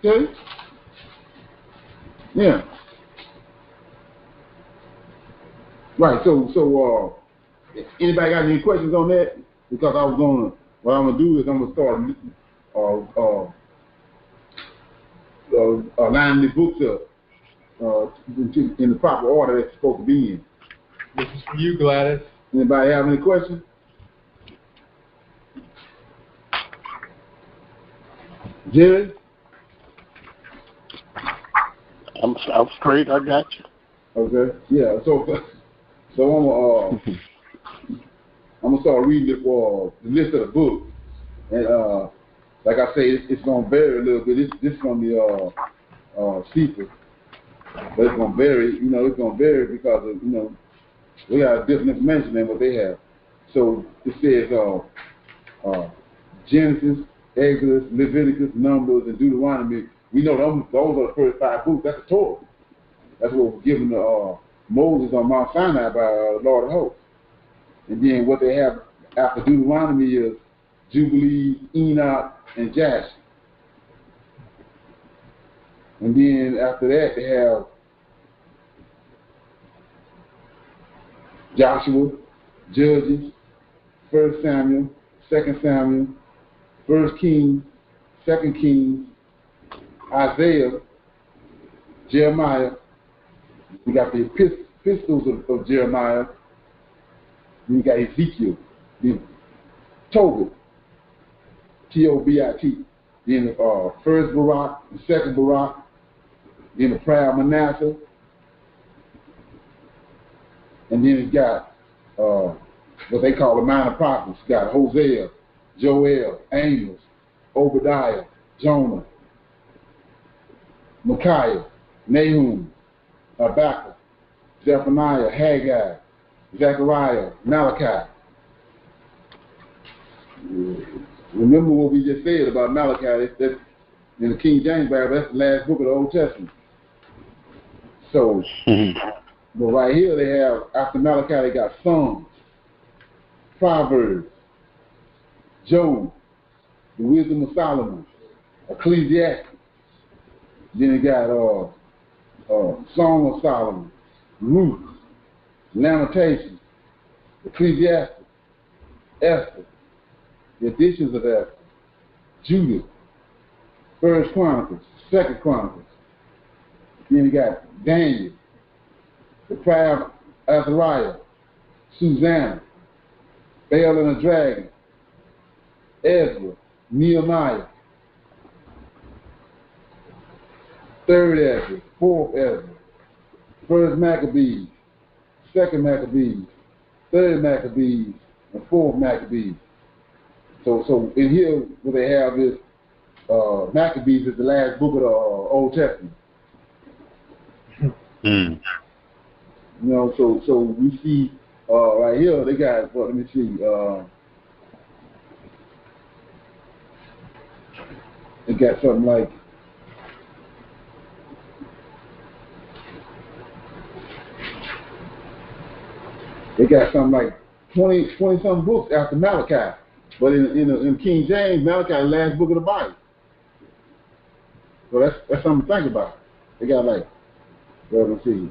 Okay? Yeah. Right, so anybody got any questions on that? Because what I'm gonna do is I'm gonna start lining the books up in the proper order that's supposed to be in. This is for you, Gladys. Anybody have any questions? Jerry? I'm straight. I got you. Okay. Yeah. So I'm gonna start reading the list of the books, and like I say, it's gonna vary a little bit. This from the Cephas, but it's gonna vary. It's gonna vary because of we have different information than what they have. So it says Genesis, Exodus, Leviticus, Numbers, and Deuteronomy. We know those are the first 5 books. That's the Torah. That's what was given to Moses on Mount Sinai by the Lord of Hosts. And then what they have after Deuteronomy is Jubilees, Enoch, and Jasher. And then after that they have Joshua, Judges, 1 Samuel, 2 Samuel, 1 Kings, 2 Kings, Isaiah, Jeremiah. We got the epistles of Jeremiah. We got Ezekiel, then Tobit, Tobit, then the first Barak, the second Barak, then the prayer of Manasseh, and then it's got what they call the minor prophets. You got Hosea, Joel, Amos, Obadiah, Jonah, Micaiah, Nahum, Habakkuk, Zephaniah, Haggai, Zechariah, Malachi. Remember what we just said about Malachi. That's in the King James Bible. That's the last book of the Old Testament. So, but right here they have, after Malachi, they got Psalms, Proverbs, Job, the Wisdom of Solomon, Ecclesiastes. Then they got Song of Solomon, Ruth, Lamentations, Ecclesiastes, Esther, the editions of Esther, Judith, First Chronicles, Second Chronicles. Then you got Daniel, the prayer of Azariah, Susanna, Baal and the Dragon, Ezra, Nehemiah, Third Ezra, Fourth Ezra, First Maccabees, Second Maccabees, Third Maccabees, and Fourth Maccabees. So in here, what they have is Maccabees is the last book of the Old Testament. So we see right here they got let me see. They got something like they got something like 20 some books after Malachi. But in King James, Malachi is the last book of the Bible. So that's something to think about. They got like, let's see,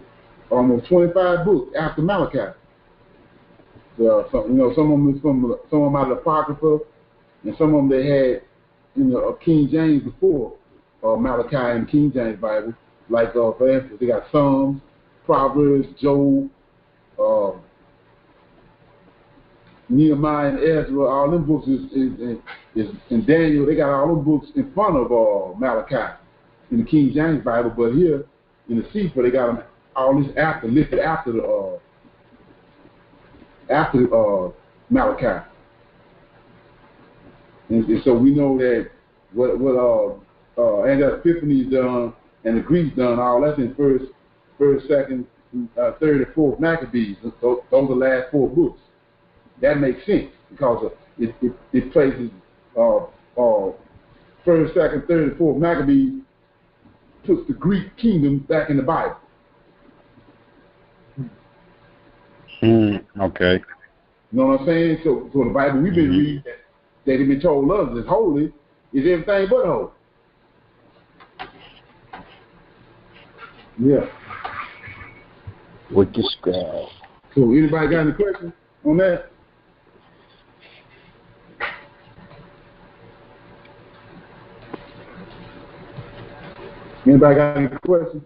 almost 25 books after Malachi. So some of them is some of them out of the Apocrypha, and some of them they had King James before Malachi in the King James Bible. Like for instance, they got Psalms, Proverbs, Job, Nehemiah and Ezra. All them books is in Daniel. They got all them books in front of Malachi in the King James Bible. But here in the Cephas, they got them all this listed after Malachi. And so we know that what Epiphany's done and the Greeks done, all that's in first, second, third, and fourth Maccabees. Those are the last 4 books. That makes sense because it places first, second, third, and fourth Maccabees, puts the Greek kingdom back in the Bible. Okay. You know what I'm saying? So the Bible we've been reading that they've been told us is holy is everything but holy. Yeah. Wicked scribe. So anybody got any questions on that? Anybody got any questions?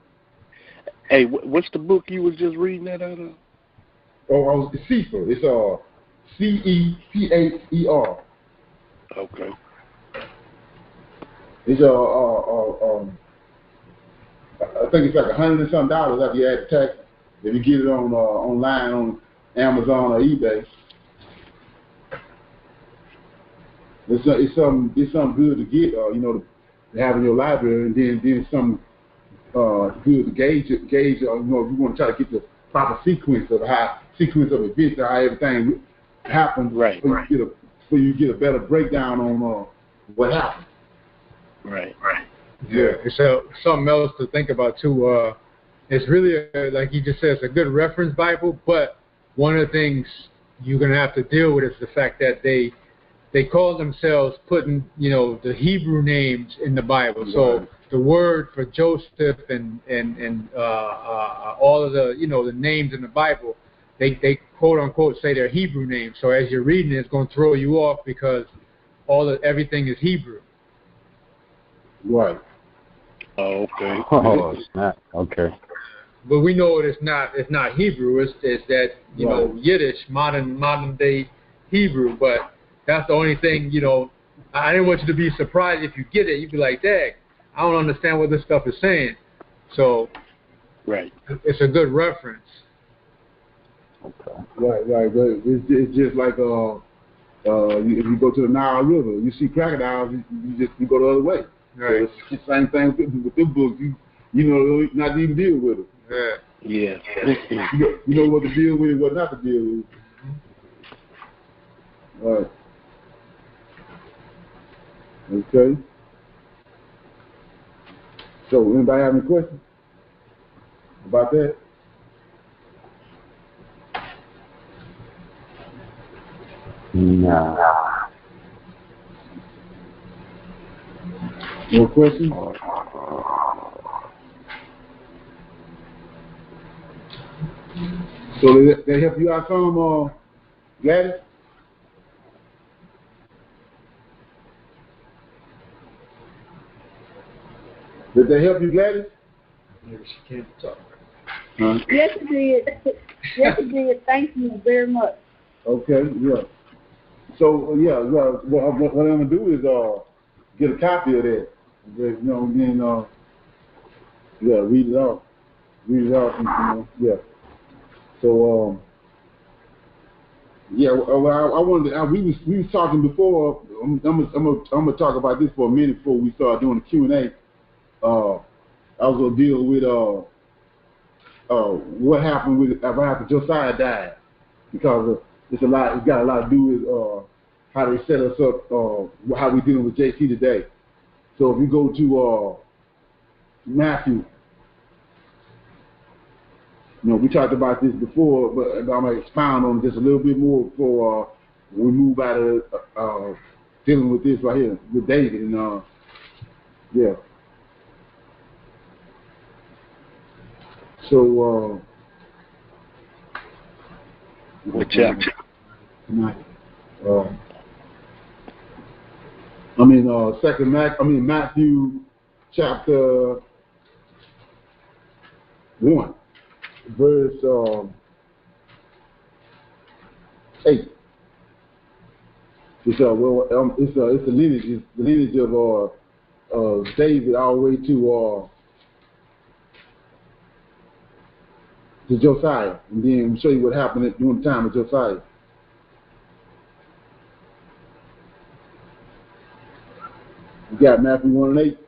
Hey, what's the book you was just reading that out of? Oh, it's Cephar. It's Ceper. Okay. It's I think it's like $100 and something after you add the tax. If you get it on online on Amazon or eBay, it's something good to get. To have in your library, and then it's something good to gauge. If you want to try to get the proper sequence of events, how everything happened, right? So you get a better breakdown on what happened. Right. Yeah, it's something else to think about too. It's really like you just said, it's a good reference Bible, but one of the things you're gonna have to deal with is the fact that they call themselves putting the Hebrew names in the Bible. Right. So the word for Joseph and all of the the names in the Bible, they quote unquote say they're Hebrew names. So as you're reading it, it's going to throw you off because everything is Hebrew. Right. Oh, okay. Oh, snap. Okay. But we know it's not Hebrew. It's that Yiddish, modern day Hebrew. But that's the only thing I didn't want you to be surprised if you get it. You'd be like, "Dang, I don't understand what this stuff is saying." So, right, it's a good reference. Okay. Right. It's just like if you go to the Nile River, you see crocodiles, you go the other way. Right. So it's the same thing with this book. You not even deal with it. Yeah. You know what to deal with and what not to deal with. All right. Okay. So anybody have any questions about that? Nah. No questions? So they help you out some, Gladys? Did they help you, Gladys? Maybe she can't talk. Huh? Yes, it did. Yes, it did. Thank you very much. Okay, yeah. So, what I'm going to do is get a copy of that. Read it off. Yeah. So, I wanted to, we was talking before. I'm gonna talk about this for a minute before we start doing the Q&A. I was gonna deal with what happened after Josiah died, because it's got a lot to do with how they set us up, how we dealing with JC today. So if you go to Matthew, we talked about this before, but I'm going to expound on just a little bit more before we move out of dealing with this right here with David. And yeah. So what chapter? Matthew chapter 1. Verse 8. It's the lineage of David all the way to Josiah, and then we'll show you what happened during the time of Josiah. You got Matthew 1 and 8.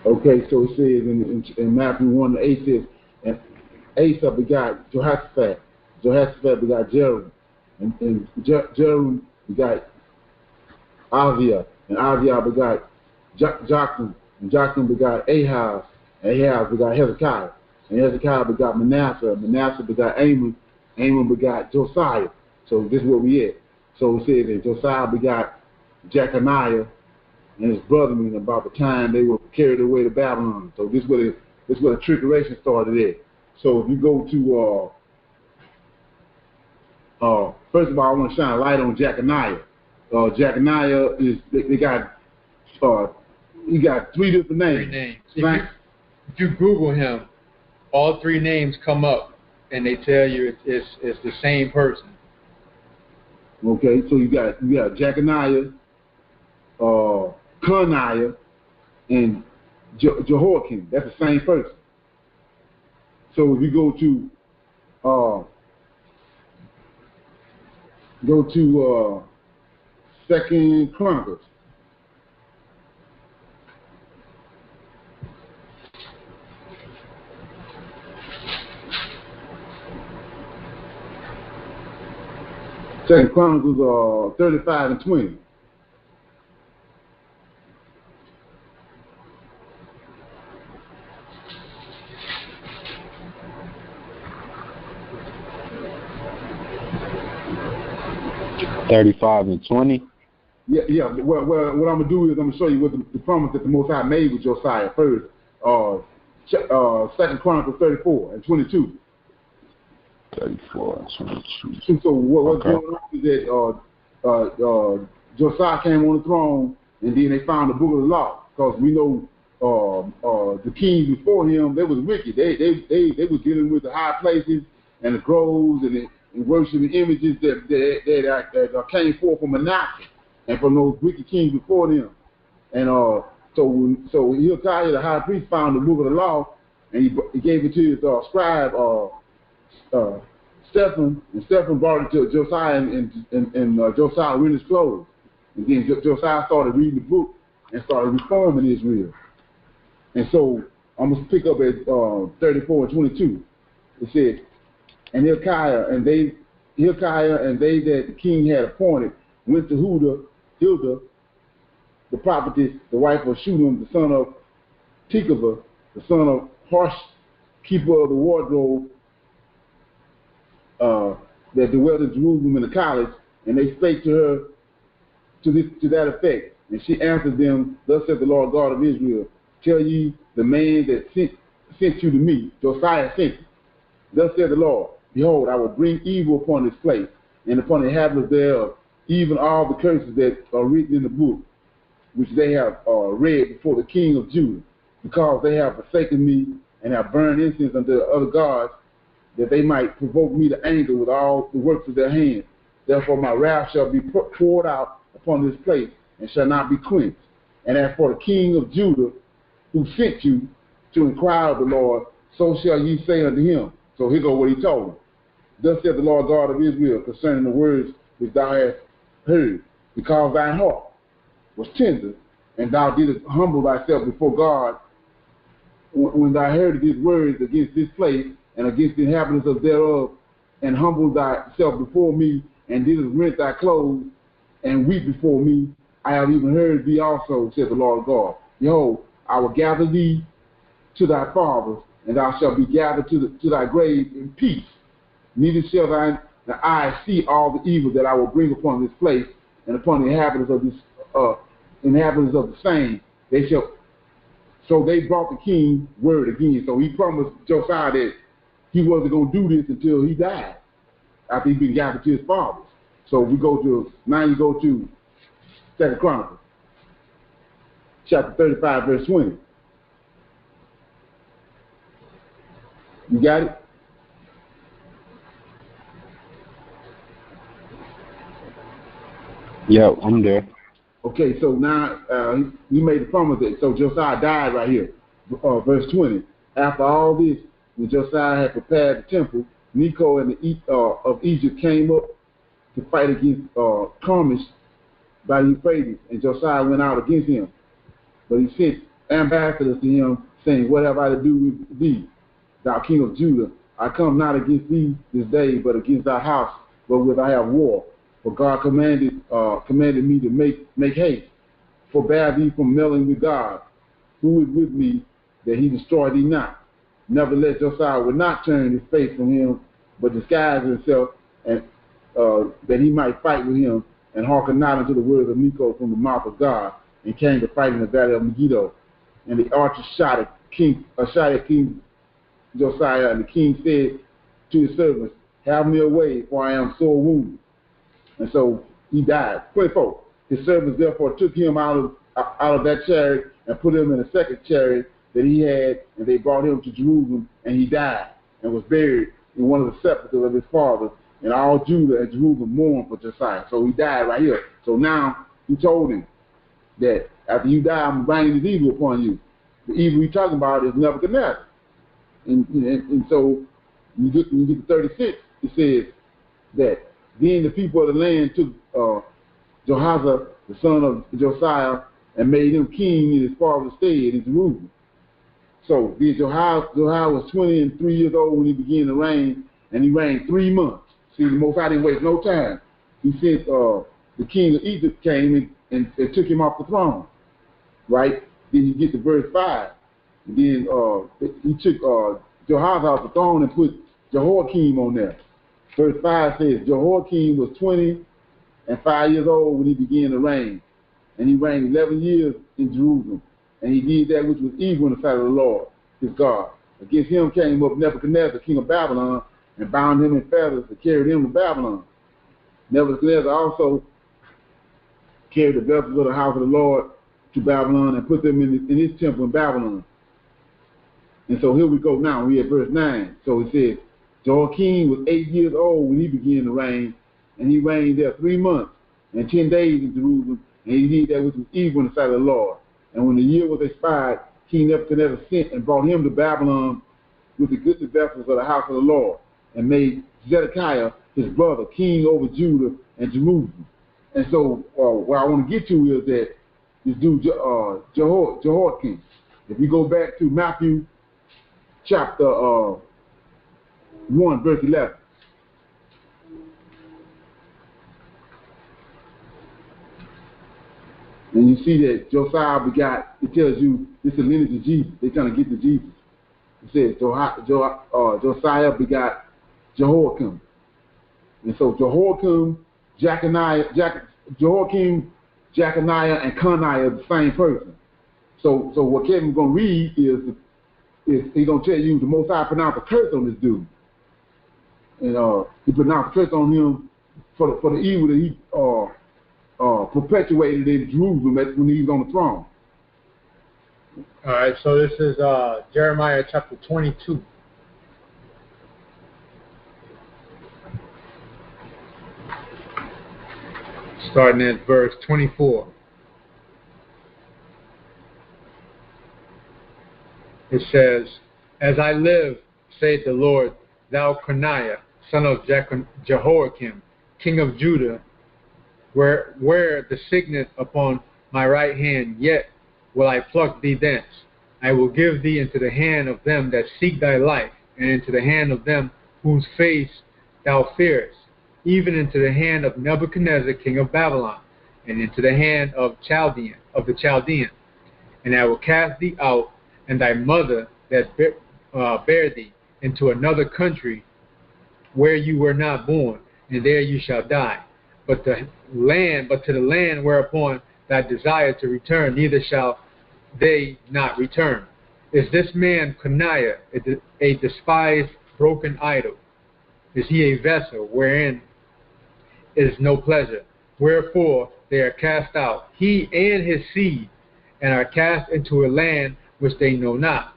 Okay, so it says in Matthew 1 and 8 says, and Asa begot Jehoshaphat. Jehoshaphat begot Jehoram. And Jehoram begot Aviah. And Aviah begot Jocham. And Jocham begot Ahaz. And Ahaz begot Hezekiah. And Hezekiah begot Manasseh. Manasseh begot Amon. Amon begot Josiah. So this is where we at. So it says that Josiah begot Jeconiah and his brethren about the time they were carried away to Babylon. So this is where the tribulation started at. So if you go to first of all, I want to shine a light on Jeconiah. Jeconiah is they got he got three different names. 3 names. If you Google him, all 3 names come up, and they tell you it's the same person. Okay, so you got Jeconiah, Coniah, and Jehoiakim. That's the same person. So if you go to Second Chronicles. Second Chronicles 35 and 20. $35 and $20. Yeah. Well, what I'm gonna do is I'm gonna show you what the promise that the Most High made with Josiah first. Second Chronicles 34 and 22. 34 and 22. So what's going on is that Josiah came on the throne, and then they found the book of the law, because we know the kings before him, they was wicked. They was dealing with the high places and the groves and worshiping images that came forth from Manasseh and from those wicked kings before them. And so Hilkiah the high priest found the book of the law, and he gave it to his scribe Stephen, and Stephen brought it to Josiah, and Josiah rent his clothes. And then Josiah started reading the book and started reforming Israel. And so I'm going to pick up at 34 and 22. It says, and Hilkiah and they that the king had appointed went to Hilda, the prophetess, the wife of Shunam, the son of Tikva, the son of Harsh, keeper of the wardrobe, that dwelt in Jerusalem in the college, and they spake to her to that effect. And she answered them, thus saith the Lord God of Israel, tell ye the man that sent you to me, Josiah sent you. Thus saith the Lord, behold, I will bring evil upon this place, and upon the inhabitants thereof, even all the curses that are written in the book, which they have read before the king of Judah, because they have forsaken me, and have burned incense unto other gods, that they might provoke me to anger with all the works of their hands. Therefore my wrath shall be poured out upon this place, and shall not be quenched. And as for the king of Judah, who sent you to inquire of the Lord, so shall ye say unto him. So here go what he told him. Thus saith the Lord God of Israel concerning the words which thou hast heard, because thine heart was tender, and thou didst humble thyself before God, when thou heard these words against this place, and against the inhabitants of thereof, and humbled thyself before me, and didst rent thy clothes, and weep before me, I have even heard thee also, saith the Lord God. Behold, I will gather thee to thy fathers, and thou shalt be gathered to thy grave in peace. Neither shall thine eyes see all the evil that I will bring upon this place, and upon the inhabitants of this inhabitants of the same. They shall. So they brought the king word again. So he promised Josiah that he wasn't going to do this until he died, after he'd been gathered to his fathers. So we go to, now you go to 2 Chronicles, chapter 35, verse 20. You got it? Yep, I'm there. Okay, so now he made the promise that, so Josiah died right here, verse 20. After all this, when Josiah had prepared the temple, Necho and of Egypt came up to fight against Carmish by Euphrates, and Josiah went out against him. But he sent ambassadors to him, saying, what have I to do with thee, thou king of Judah? I come not against thee this day, but against thy house, wherewith I have war. For God commanded me to make haste, forbear thee from meddling with God, who is with me, that he destroy thee not. Nevertheless, Josiah would not turn his face from him, but disguise himself, and that he might fight with him. and hearkened not unto the words of Necho from the mouth of God, and came to fight in the valley of Megiddo. And the archers shot at King Josiah, and the king said to his servants, have me away, for I am sore wounded. And so he died. 24. His servants therefore took him out of that chariot and put him in a second chariot that he had, and they brought him to Jerusalem, and he died and was buried in one of the sepulchres of his father, and all Judah and Jerusalem mourned for Josiah. So he died right here. So now he told him that after you die, I'm bringing this evil upon you. The evil he's talking about is Nebuchadnezzar. And so when you get to 36, it says that then the people of the land took Jehoshaphat, the son of Josiah, and made him king in his father's stead in Jerusalem. So Josiah was 23 years old when he began to reign, and he reigned 3 months. See, the Most High didn't waste no time. He sent the king of Egypt came and took him off the throne, right? Then you get to verse 5. And then he took Jehoshaphat off the throne and put Jehoiakim on there. Verse 5 says, Jehoiakim was 25 years old when he began to reign. And he reigned 11 years in Jerusalem. And he did that which was evil in the sight of the Lord, his God. Against him came up Nebuchadnezzar, king of Babylon, and bound him in fetters and carried him to Babylon. Nebuchadnezzar also carried the vessels of the house of the Lord to Babylon and put them in his temple in Babylon. And so here we go now. We at verse 9. So it says, Jehoiakim was 8 years old when he began to reign, and he reigned there 3 months and 10 days in Jerusalem, and he did that which was evil in the sight of the Lord. And when the year was expired, King Nebuchadnezzar sent and brought him to Babylon with the goodly vessels of the house of the Lord, and made Zedekiah his brother king over Judah and Jerusalem. And so what I want to get to is that this dude Jehoiakim. If you go back to Matthew chapter 1, verse 11. And you see that Josiah begot, it tells you this is the lineage of Jesus. They're trying to get to Jesus. It says Josiah begot Jehoiakim. And so Jehoiakim, Jeconiah, and Coniah are the same person. So what Kevin's going to read is he's going to tell you the Most High pronounced a curse on this dude. And he pronounced a curse on him for the evil that he perpetuated in Jerusalem when he was on the throne. All right, so this is Jeremiah chapter 22. Starting at verse 24. It says, As I live, saith the Lord, thou Coniah, son of Jehoiakim, king of Judah, wear the signet upon my right hand, yet will I pluck thee thence. I will give thee into the hand of them that seek thy life, and into the hand of them whose face thou fearest, even into the hand of Nebuchadnezzar, king of Babylon, and into the hand of the Chaldean. And I will cast thee out, and thy mother that bare thee, into another country where you were not born, and there you shall die. But to the land whereupon thou desire to return, neither shall they not return. Is this man Coniah a despised, broken idol? Is he a vessel wherein is no pleasure? Wherefore they are cast out, he and his seed, and are cast into a land which they know not.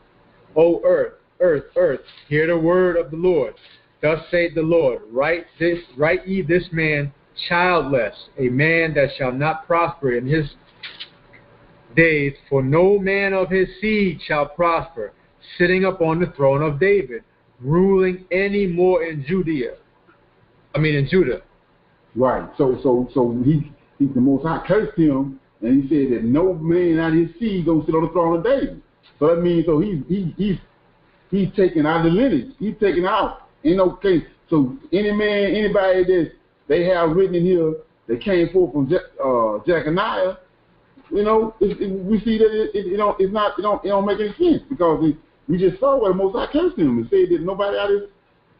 O earth, earth, earth, hear the word of the Lord. Thus saith the Lord, write ye this man childless, a man that shall not prosper in his days, for no man of his seed shall prosper, sitting upon the throne of David, ruling any more in Judah. Right. So he the Most High cursed him, and he said that no man out of his seed gonna sit on the throne of David. So that means he's taken out of the lineage. He's taken out. Ain't no case. So anybody that they have written in here that came forth from Jeconiah, we see that it don't make any sense, because we just saw where the Most High cursed him and said that nobody out of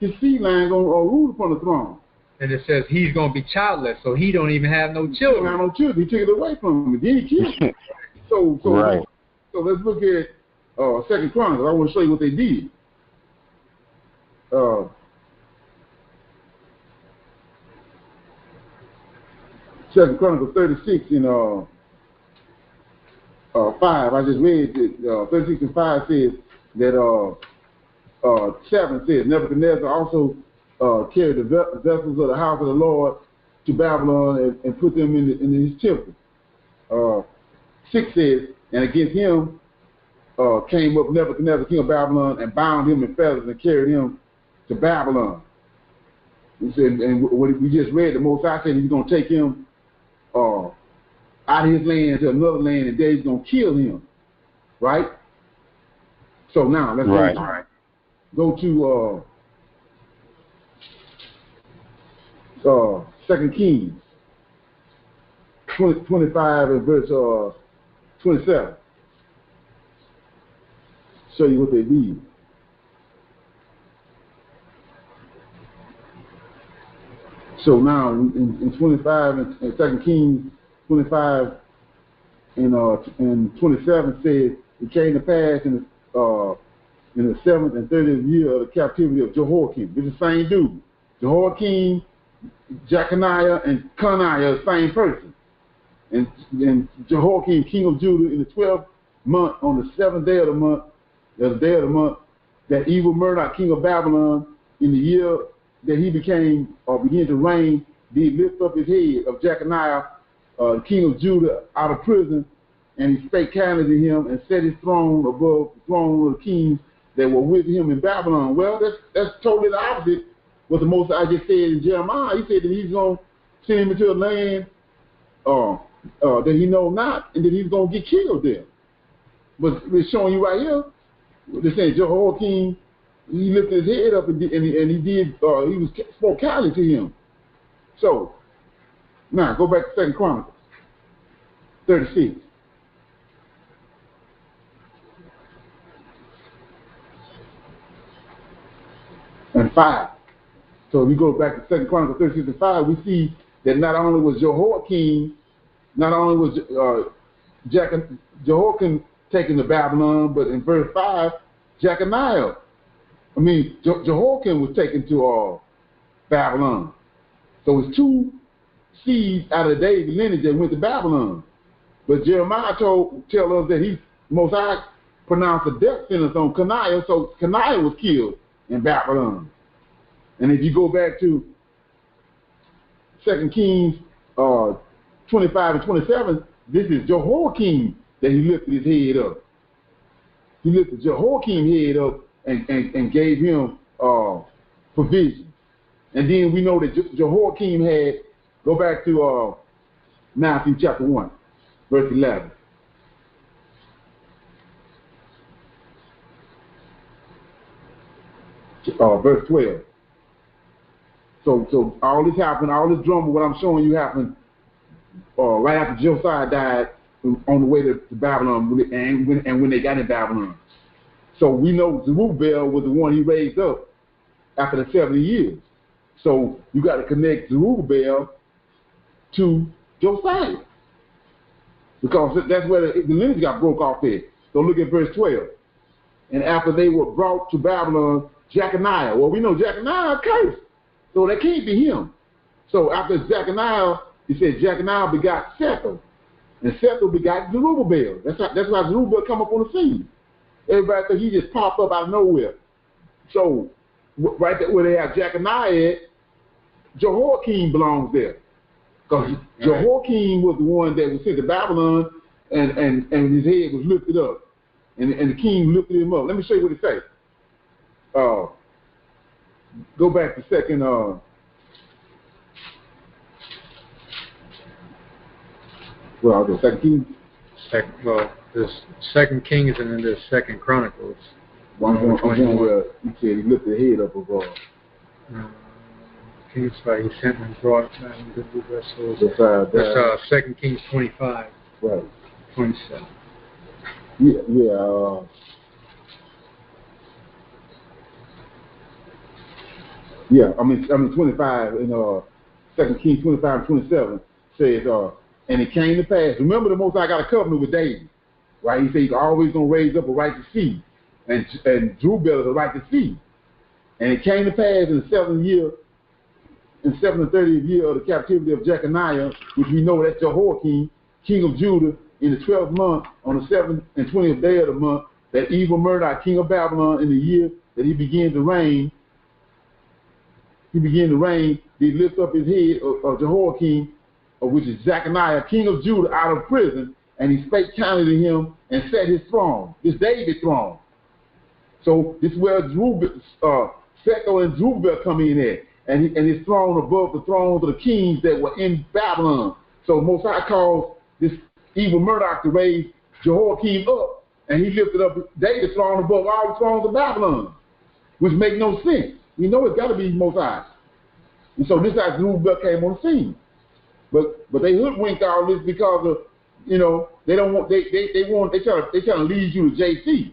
his seed line gonna rule upon the throne. and it says he's going to be childless, so he don't even have no He children. don't have no children. He took it away from him. Then he killed him. So Right. So let's look at 2 Chronicles. I want to show you what they did. 2 Chronicles 36 and 5. I just read it. 36 and 5 says that 7 says Nebuchadnezzar also carried the vessels of the house of the Lord to Babylon and put them in his temple. 6 says, and against him came up Nebuchadnezzar, king of Babylon, and bound him in fetters and carried him to Babylon. He said, and what we just read, the Most High said he's going to take him out of his land to another land, and there he's going to kill him. Right? So now, let's go to 2 Kings 25 and verse 27. Show you what they did. So now in 25 and 2 Kings 25 and 27 says it came to pass in the 7th and 30th year of the captivity of Jehoiakim. This is the same dude. Jehoiakim, Jeconiah, and Coniah, same person. And Jehoiakim, king of Judah, in the 12th month, on the 7th day of the month, that evil Murdoch, king of Babylon, in the year that he began to reign, did lift up his head of Jeconiah, king of Judah, out of prison, and he spake kindly to him and set his throne above the throne of the kings that were with him in Babylon. Well, that's totally the opposite what the Most High just said in Jeremiah. He said that he's going to send him into a land that he know not, and that he's going to get killed there. But it's showing you right here, they're saying Jehoiakim, he lifted his head up and he spoke kindly to him. So, now go back to 2 Chronicles 36. And 5. So if we go back to 2 Chronicles 36 and 5, we see that not only was Jehoiakim, Jehoiakim taken to Babylon, but in verse 5, Jehoiakim was taken to Babylon. So it's 2 seeds out of David lineage that went to Babylon. But Jeremiah tell us that he Most High pronounced a death sentence on Coniah, so Coniah was killed in Babylon. And if you go back to 2 Kings 25 and 27, this is Jehoiakim that he lifted his head up. He lifted Jehoiakim's head up and gave him provision. And then we know that Jehoiakim had, go back to Matthew chapter 1, verse 11. Verse 12. So all this happened, all this drama, what I'm showing you happened right after Josiah died on the way to Babylon and when they got in Babylon. So we know Zerubbabel was the one he raised up after the 70 years. So you got to connect Zerubbabel to Josiah, because that's where the lineage got broke off there. So look at verse 12. And after they were brought to Babylon, Jeconiah. Well, we know Jeconiah cursed, so that can't be him. So after Jeconiah, he said Jeconiah begot Sethel, and Sethel begot Zerubbabel. That's why Zerubbabel come up on the scene. Everybody thought he just popped up out of nowhere. So right there where they have Jeconiah at, Jehoiakim belongs there, because Jehoiakim was the one that was sent to Babylon, and his head was lifted up, and the king lifted him up. Let me show you what it says. Go back to second. Second Kings. There's 2 Kings and then there's 2 Chronicles. One where he said he lifted the head up of Kings 5. He sent and brought the new vessels. That's 2 Kings 25. Right. 27. Yeah. Yeah, I mean 25 in 2 Kings 25 and 27 says, and it came to pass. Remember, the Most High got a covenant with David, right? He said he's always gonna raise up a righteous seed, and Zerubbabel is a righteous seed. And it came to pass in the 7th year, in 30th year of the captivity of Jeconiah, which we know that's Jehoiakim, king of Judah, in the 12th month, on the 7th and 20th day of the month, that evil Murdoch, king of Babylon, in the year that he began to reign, he lift up his head of Jehoiakim, which is Jeconiah, king of Judah, out of prison, and he spake kindly to him and set his throne, his David throne. So this is where Seco and Zerubbabel come in at, and his throne above the thrones of the kings that were in Babylon. So Most High calls this evil Murdoch to raise Jehoiakim up, and he lifted up David's throne above all the thrones of Babylon, which make no sense. We know it's got to be Most High. And so this is how Zerubbabel came on the scene. But they hoodwinked all this because of, they don't want they trying to lead you to JC.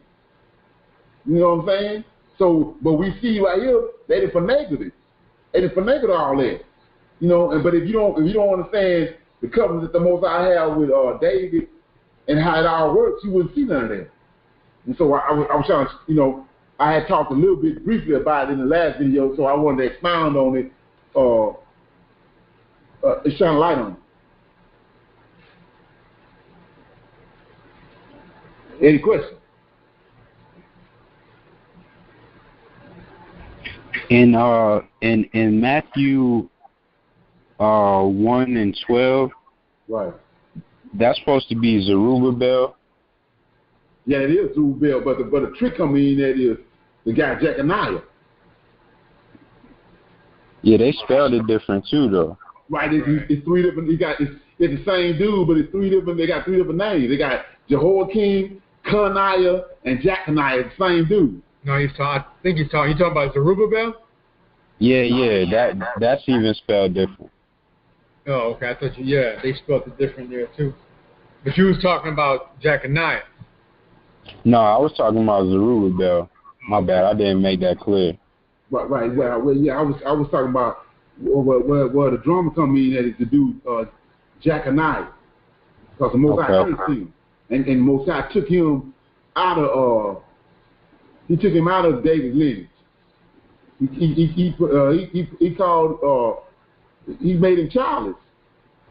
You know what I'm saying? So, but we see right here they done finagled it. They done finagled all that. But if you don't understand the covenant that the Most High had with David and how it all works, you wouldn't see none of that. And so I was trying to, I had talked a little bit briefly about it in the last video, so I wanted to expound on it. Shine a light on it. Any questions? In Matthew 1 and 12, right? That's supposed to be Zerubbabel. Yeah, it is Zerubbabel, but the trick coming in that is the guy Jeconiah. Yeah, they spelled it different too, though. Right, it's three different. It's the same dude, but it's three different. They got three different names. They got Jehoiakim, Coniah, and Jeconiah. The same dude. No, I think he's talking about Zerubbabel? Yeah, that's even spelled different. Oh, okay. I thought they spelled it different there too. But you was talking about Jeconiah. No, I was talking about Zerubbabel. My bad, I didn't make that clear. Right. Well, yeah, I was talking about where the drama come in at is to do Jeconiah, because the Most High cursed him, and the Most High took him out of David's lineage. He made him childless,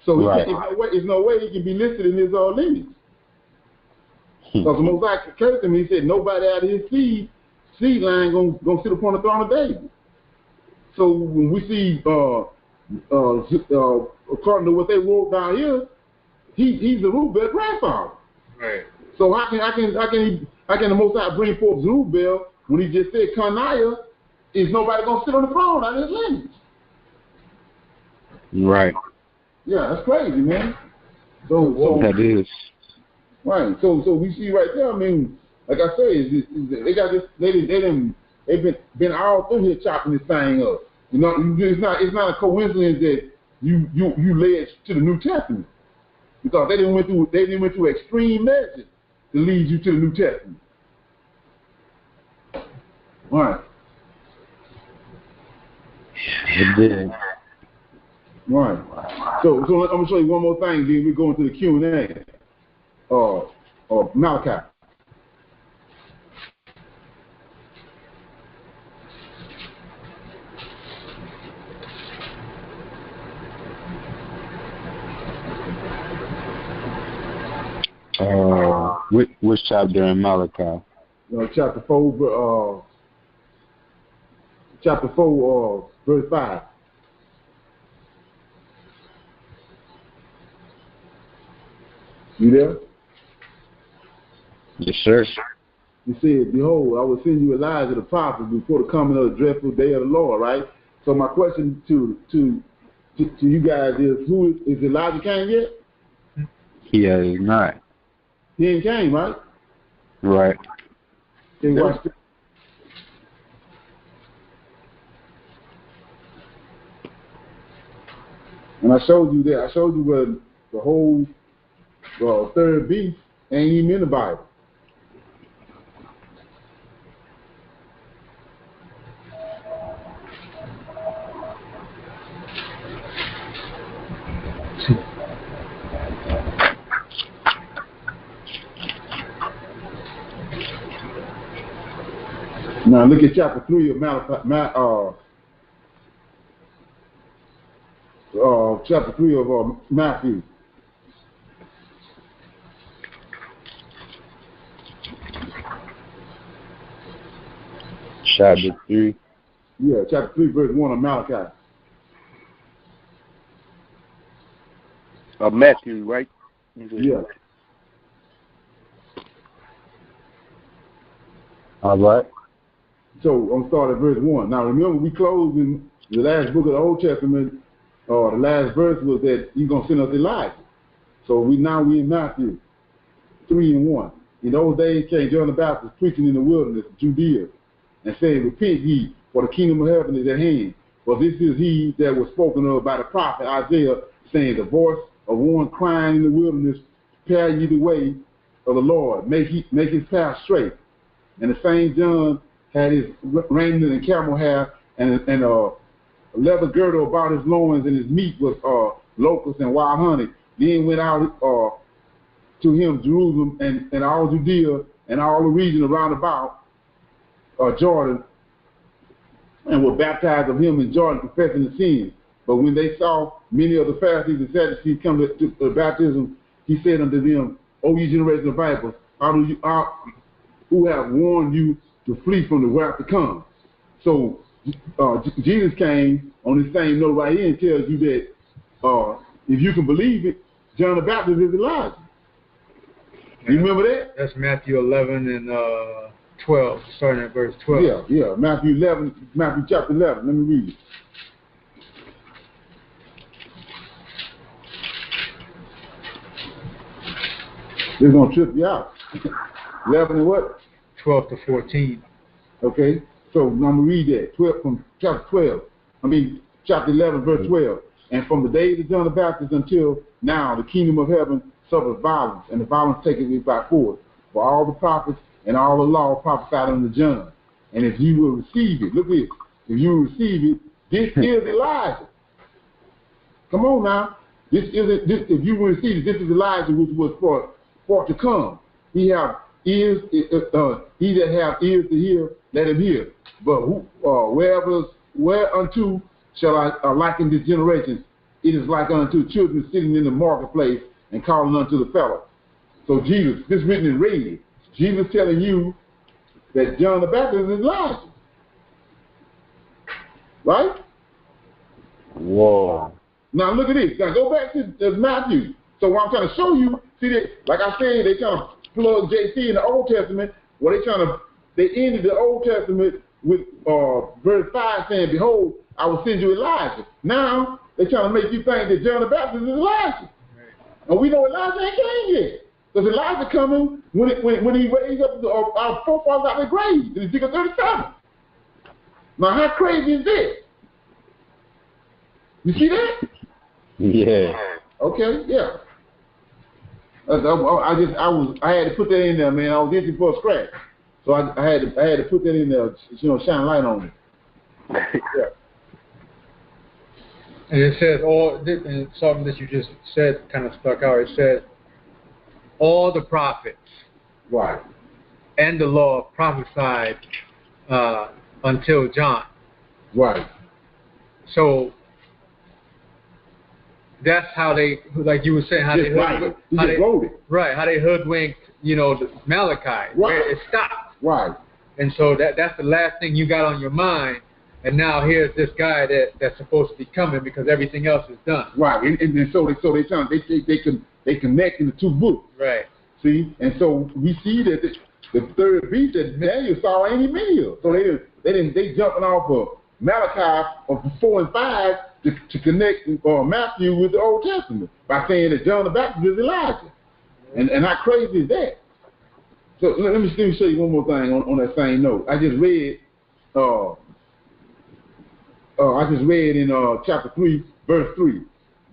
so there's no way he can be listed in his lineage. Because the Most High cursed him, he said nobody out of his seed line gonna sit upon the throne of David. So when we see according to what they wrote down here, he's Zerubbabel's grandfather. Right. So how can the Most High bring forth Zerubbabel when he just said Coniah is nobody gonna sit on the throne out of his lineage? Right. Yeah, that's crazy, man. So that is. Right. So we see right there. I mean, like I say, they got this. They've been all through here chopping this thing up. It's not a coincidence that you led to the New Testament, because they went through extreme measures to lead you to the New Testament. All right. It did. Right. So I'm gonna show you one more thing. Then we go into the Q&A. Malachi. Which chapter in Malachi? Chapter 4, verse 5. You there? Yes, sir. He said, "Behold, I will send you Elijah the prophet before the coming of the dreadful day of the Lord." Right. So my question to you guys is, who is Elijah came yet? He has not. He ain't came, right? Right. Then watch this. And I showed you that. I showed you where the whole third beast ain't even in the Bible. Now look at chapter 3 of chapter 3 of Matthew. Chapter 3. Yeah, chapter 3, verse 1 of Malachi. Matthew, right? Yeah. All right. So I'm starting at verse 1. Now remember, we closed in the last book of the Old Testament, the last verse was that you're going to send us Elijah. So we in Matthew 3 and 1. In those days came John the Baptist preaching in the wilderness of Judea and saying, repent ye, for the kingdom of heaven is at hand. For this is he that was spoken of by the prophet Isaiah, saying, the voice of one crying in the wilderness, prepare ye the way of the Lord, make his path straight. And the same John had his raiment and camel hair and a leather girdle about his loins, and his meat was locusts and wild honey. Then went out to him Jerusalem and all Judea and all the region around about Jordan, and were baptized of him in Jordan, confessing the sins. But when they saw many of the Pharisees and Sadducees come to the baptism, he said unto them, O ye generation of vipers, who have warned you to flee from the wrath to come? So Jesus came on the same note right here and tells you that if you can believe it, John the Baptist is Elijah. You remember that? That's Matthew 11 and 12, starting at verse 12. Yeah, Matthew chapter 11. Let me read it. They're going to trip you out. 11 and what? 12 to 14. Okay, so I'm going to read that. 12 from chapter 11, verse 12. And from the days of John the Baptist until now, the kingdom of heaven suffers violence, and the violence taketh it by force. For all the prophets and all the law prophesied unto John. And if you will receive it, look at it. If you will receive it, this is Elijah. Come on now. If you will receive it, this is Elijah which was for to come. He that have ears to hear, let him hear. But whereunto shall I liken this generation? It is like unto children sitting in the marketplace and calling unto the fellow. So Jesus, this is written in red. Jesus telling you that John the Baptist is Elijah. Right? Whoa. Now look at this. Now go back to Matthew. So what I'm trying to show you, see that, like I said, they trying to plug JC in the Old Testament. Well, they ended the Old Testament with verse 5 saying, behold, I will send you Elijah. Now they're trying to make you think that John the Baptist is Elijah. Right. And we know Elijah ain't came yet. Because Elijah coming when he raised up our forefathers out of the grave in Ezekiel 37. Now how crazy is this? You see that? Yeah. Okay, yeah. I had to put that in there, man. I was itching for a scratch, so I had to put that in there, shine a light on it. Yeah. And it says and something that you just said kind of stuck out. It said all the prophets, right, and the law prophesied until John. Right. So that's how they, like you were saying, how they hoodwinked, Malachi, right, where it stopped. Right. And so that's the last thing you got on your mind. And now here's this guy that's supposed to be coming because everything else is done. Right. And so they connect in the two books. Right. See, and so we see that the third beast that Daniel saw ain't even here. So they jumping off of Malachi of 4 and 5 to connect Matthew with the Old Testament by saying that John the Baptist is Elijah. And how crazy is that? So let me show you one more thing on that same note. I just read in chapter 3, verse 3.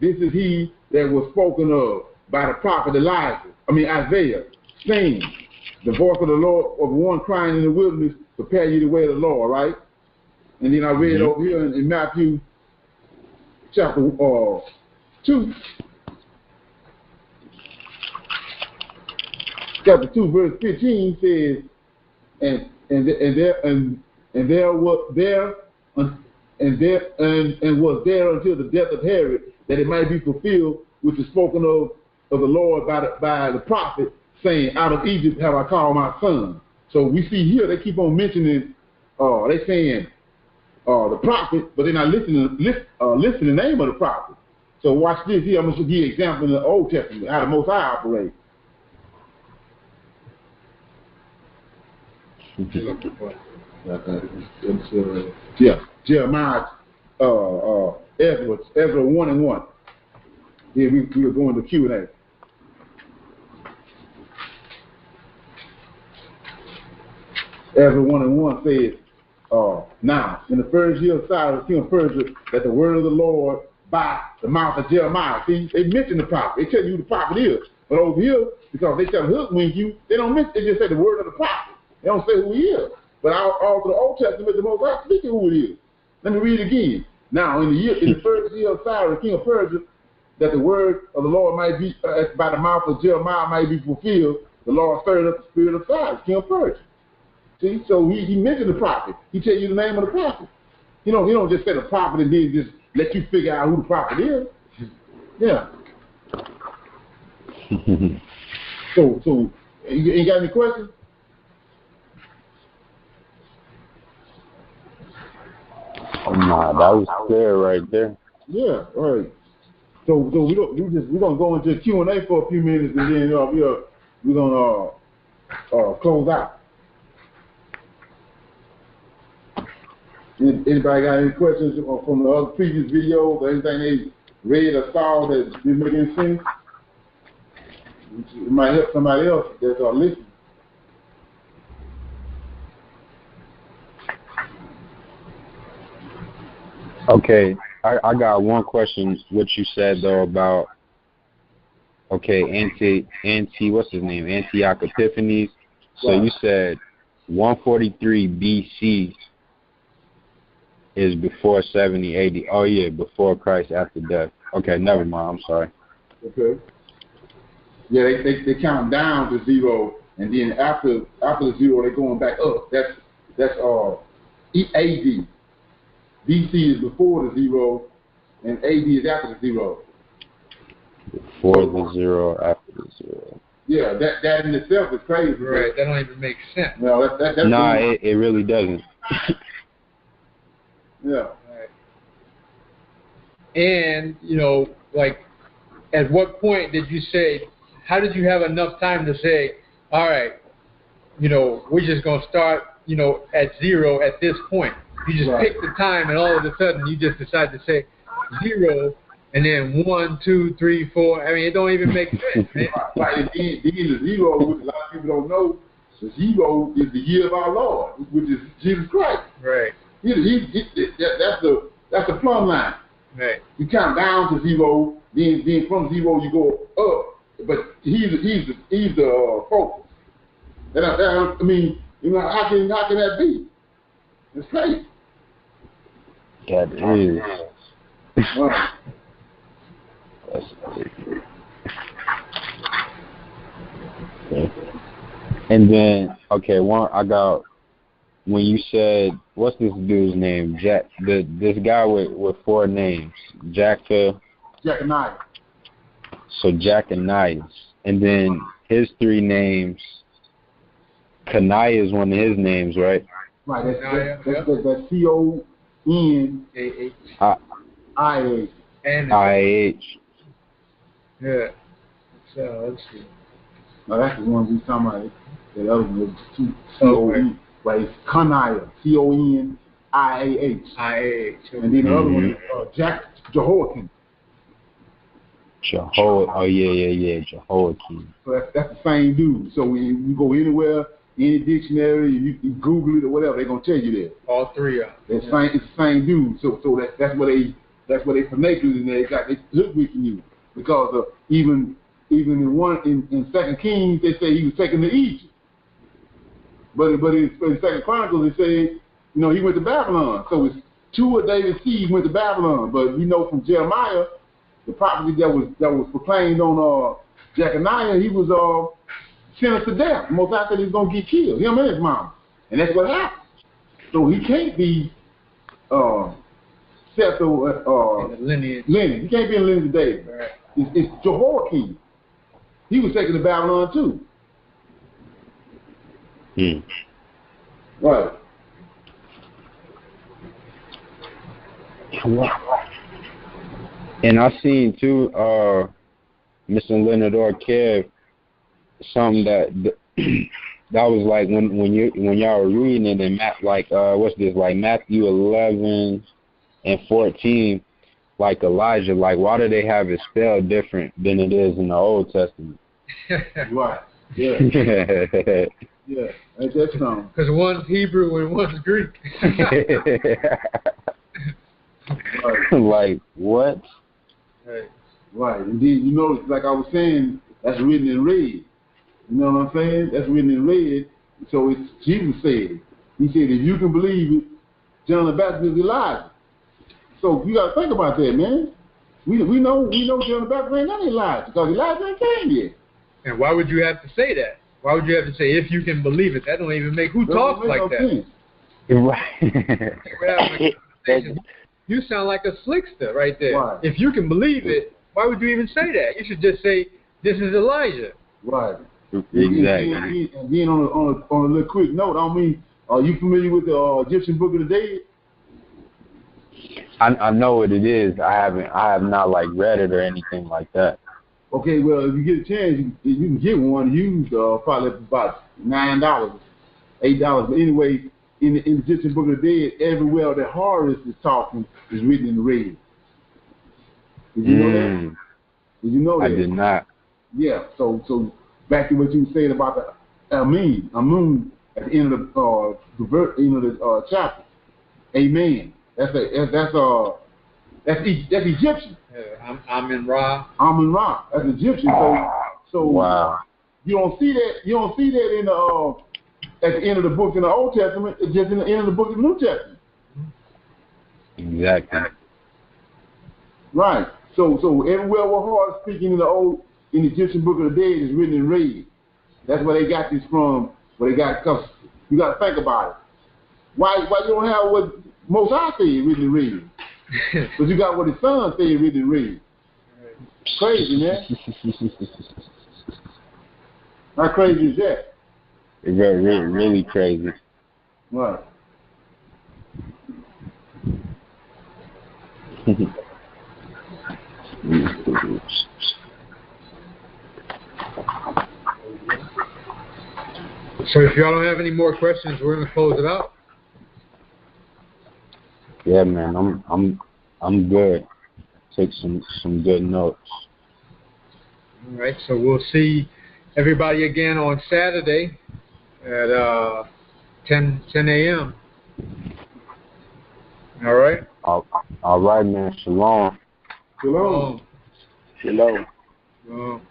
This is he that was spoken of by the prophet Isaiah, saying, the voice of the Lord of one crying in the wilderness, prepare you the way of the Lord, right? And then I read over here in Matthew chapter 2. Chapter 2, verse 15 says, and and was there until the death of Herod, that it might be fulfilled, which is spoken of the Lord by the prophet, saying, out of Egypt have I called my son. So we see here they keep on mentioning, they saying the prophet, but they're not listing the name of the prophet. So watch this here. I'm going to give you an example in the Old Testament, how the Most High operates. Jeremiah, Ezra 1:1. Yeah, we were going to Q&A. Ezra 1:1 says, now, in the first year of Cyrus, king of Persia, that the word of the Lord by the mouth of Jeremiah. See, they mention the prophet. They tell you who the prophet is. But over here, because they try to hoodwink you, they don't mention, they just say the word of the prophet. They don't say who he is. But all through the Old Testament, the Most High speaking who it is. Let me read it again. Now, in the first year of Cyrus, king of Persia, that the word of the Lord might be, by the mouth of Jeremiah might be fulfilled, the Lord stirred up the spirit of Cyrus, king of Persia. See, so he mentioned the prophet. He tell you the name of the prophet. He don't just say the prophet and then just let you figure out who the prophet is. Yeah. So you got any questions? Oh my, that was clear right there. Yeah, all right. So we're gonna go into Q&A for a few minutes, and then we're gonna close out. Anybody got any questions from the other previous videos or anything they read or saw that didn't make any sense? It might help somebody else that's listening. Okay, I got one question. What you said though about what's his name? Antioch Epiphanes. So Right. you said 143 BC is before 70 AD. Oh yeah, before Christ, after death. Okay, never mind. I'm sorry. Okay. Yeah, they count down to 0, and then after the 0, they're going back up. That's AD. BC is before the 0, and AD is after the 0. Before the 0, after the 0. Yeah, that in itself is crazy. Right, that don't even make sense. No, that's nah, it really doesn't. Yeah. Right. And, like, at what point did you say, how did you have enough time to say, all right, we're just going to start, at 0 at this point? You just Right. pick the time, and all of a sudden you just decide to say 0, and then 1, 2, 3, 4. I mean, it don't even make sense. Right. And then the 0, which a lot of people don't know, the 0 is the year of our Lord, which is Jesus Christ. Right. That's the plumb line. Right. You count down to 0, then from 0 you go up. But he's the focus. I mean, how can that be? It's crazy. That is. Right. That's crazy. Okay. And then, I got, when you said, what's this dude's name? This guy with 4 names. Jeconiah. So Jeconiah. And then his 3 names, Coniah is one of his names, right? Right, that's C-O-N-I-A-H. I-A-H. Yeah. So, let's see. No, that's the one we talking about. The other one was C-O-N. Right, it's Coniah, C-O-N-I-A-H. I-A-H. And then the other one is Jehoiakim. Jehoiakim. So that's the same dude. So when you go anywhere, any dictionary, you Google it or whatever, they're gonna tell you that. All 3 of them. It's the same dude. So that's what they vernacular in there. They hook with you because even in 2 Kings they say he was taken to Egypt. But in 2 Chronicles they say he went to Babylon. So it's 2 of David's seed went to Babylon. But we know from Jeremiah, the prophecy that was proclaimed on Jeconiah, he was sentenced to death. Most likely he's gonna get killed. Him and his mom, and that's what happened. So he can't be Seth or lineage. He can't be in the lineage of David. Right. It's Jehoiakim. He was taken to Babylon too. Right. And I seen too, Mr. Leonard Orkev, something that that was like when y'all were reading it and what's this, like Matthew 11 and 14, like Elijah, like why do they have it spelled different than it is in the Old Testament? Right. Yeah. Yeah. That's wrong. Because one's Hebrew and one's Greek. Right. Like what? Right. Indeed, you know, like I was saying, that's written in red. You know what I'm saying? That's written in red. So it's Jesus said. He said, if you can believe it, John the Baptist is Elijah. So you got to think about that, man. We know John the Baptist ain't not Elijah because Elijah ain't came yet. And why would you have to say that? Why would you have to say if you can believe it? That don't even make who talks like that. Right. You sound like a slickster right there. Right. If you can believe it, why would you even say that? You should just say this is Elijah. Right. Exactly. And then on a little quick note, I mean, are you familiar with the Egyptian Book of the Dead? I know what it is. I have not like read it or anything like that. Okay, well, if you get a chance, you can get one used probably about $9, $8. But anyway, in the Egyptian Book of the Dead, everywhere that Horus is talking is written in red. Did you know that? Did you know that? I did not. Yeah. So back to what you were saying about the Amun at the end of the chapter. Amen. That's Egyptian. Amun Ra. Amun Ra. That's Egyptian. So wow. You don't see that in the at the end of the book in the Old Testament. It's just in the end of the book in the New Testament. Exactly. Right. So everywhere where Horus speaking in the Egyptian Book of the Dead is written in red. That's where they got this from. Because you got to think about it. Why you don't have what Most High said written in red? Because you got what his son said written in red. Crazy, man. How crazy is that? It's really crazy. Right. So if y'all don't have any more questions, we're gonna close it out. Yeah, man, I'm good. Take some good notes. All right, so we'll see everybody again on Saturday at 10 a.m. All right. All right, man. Shalom. Shalom. Shalom. Well,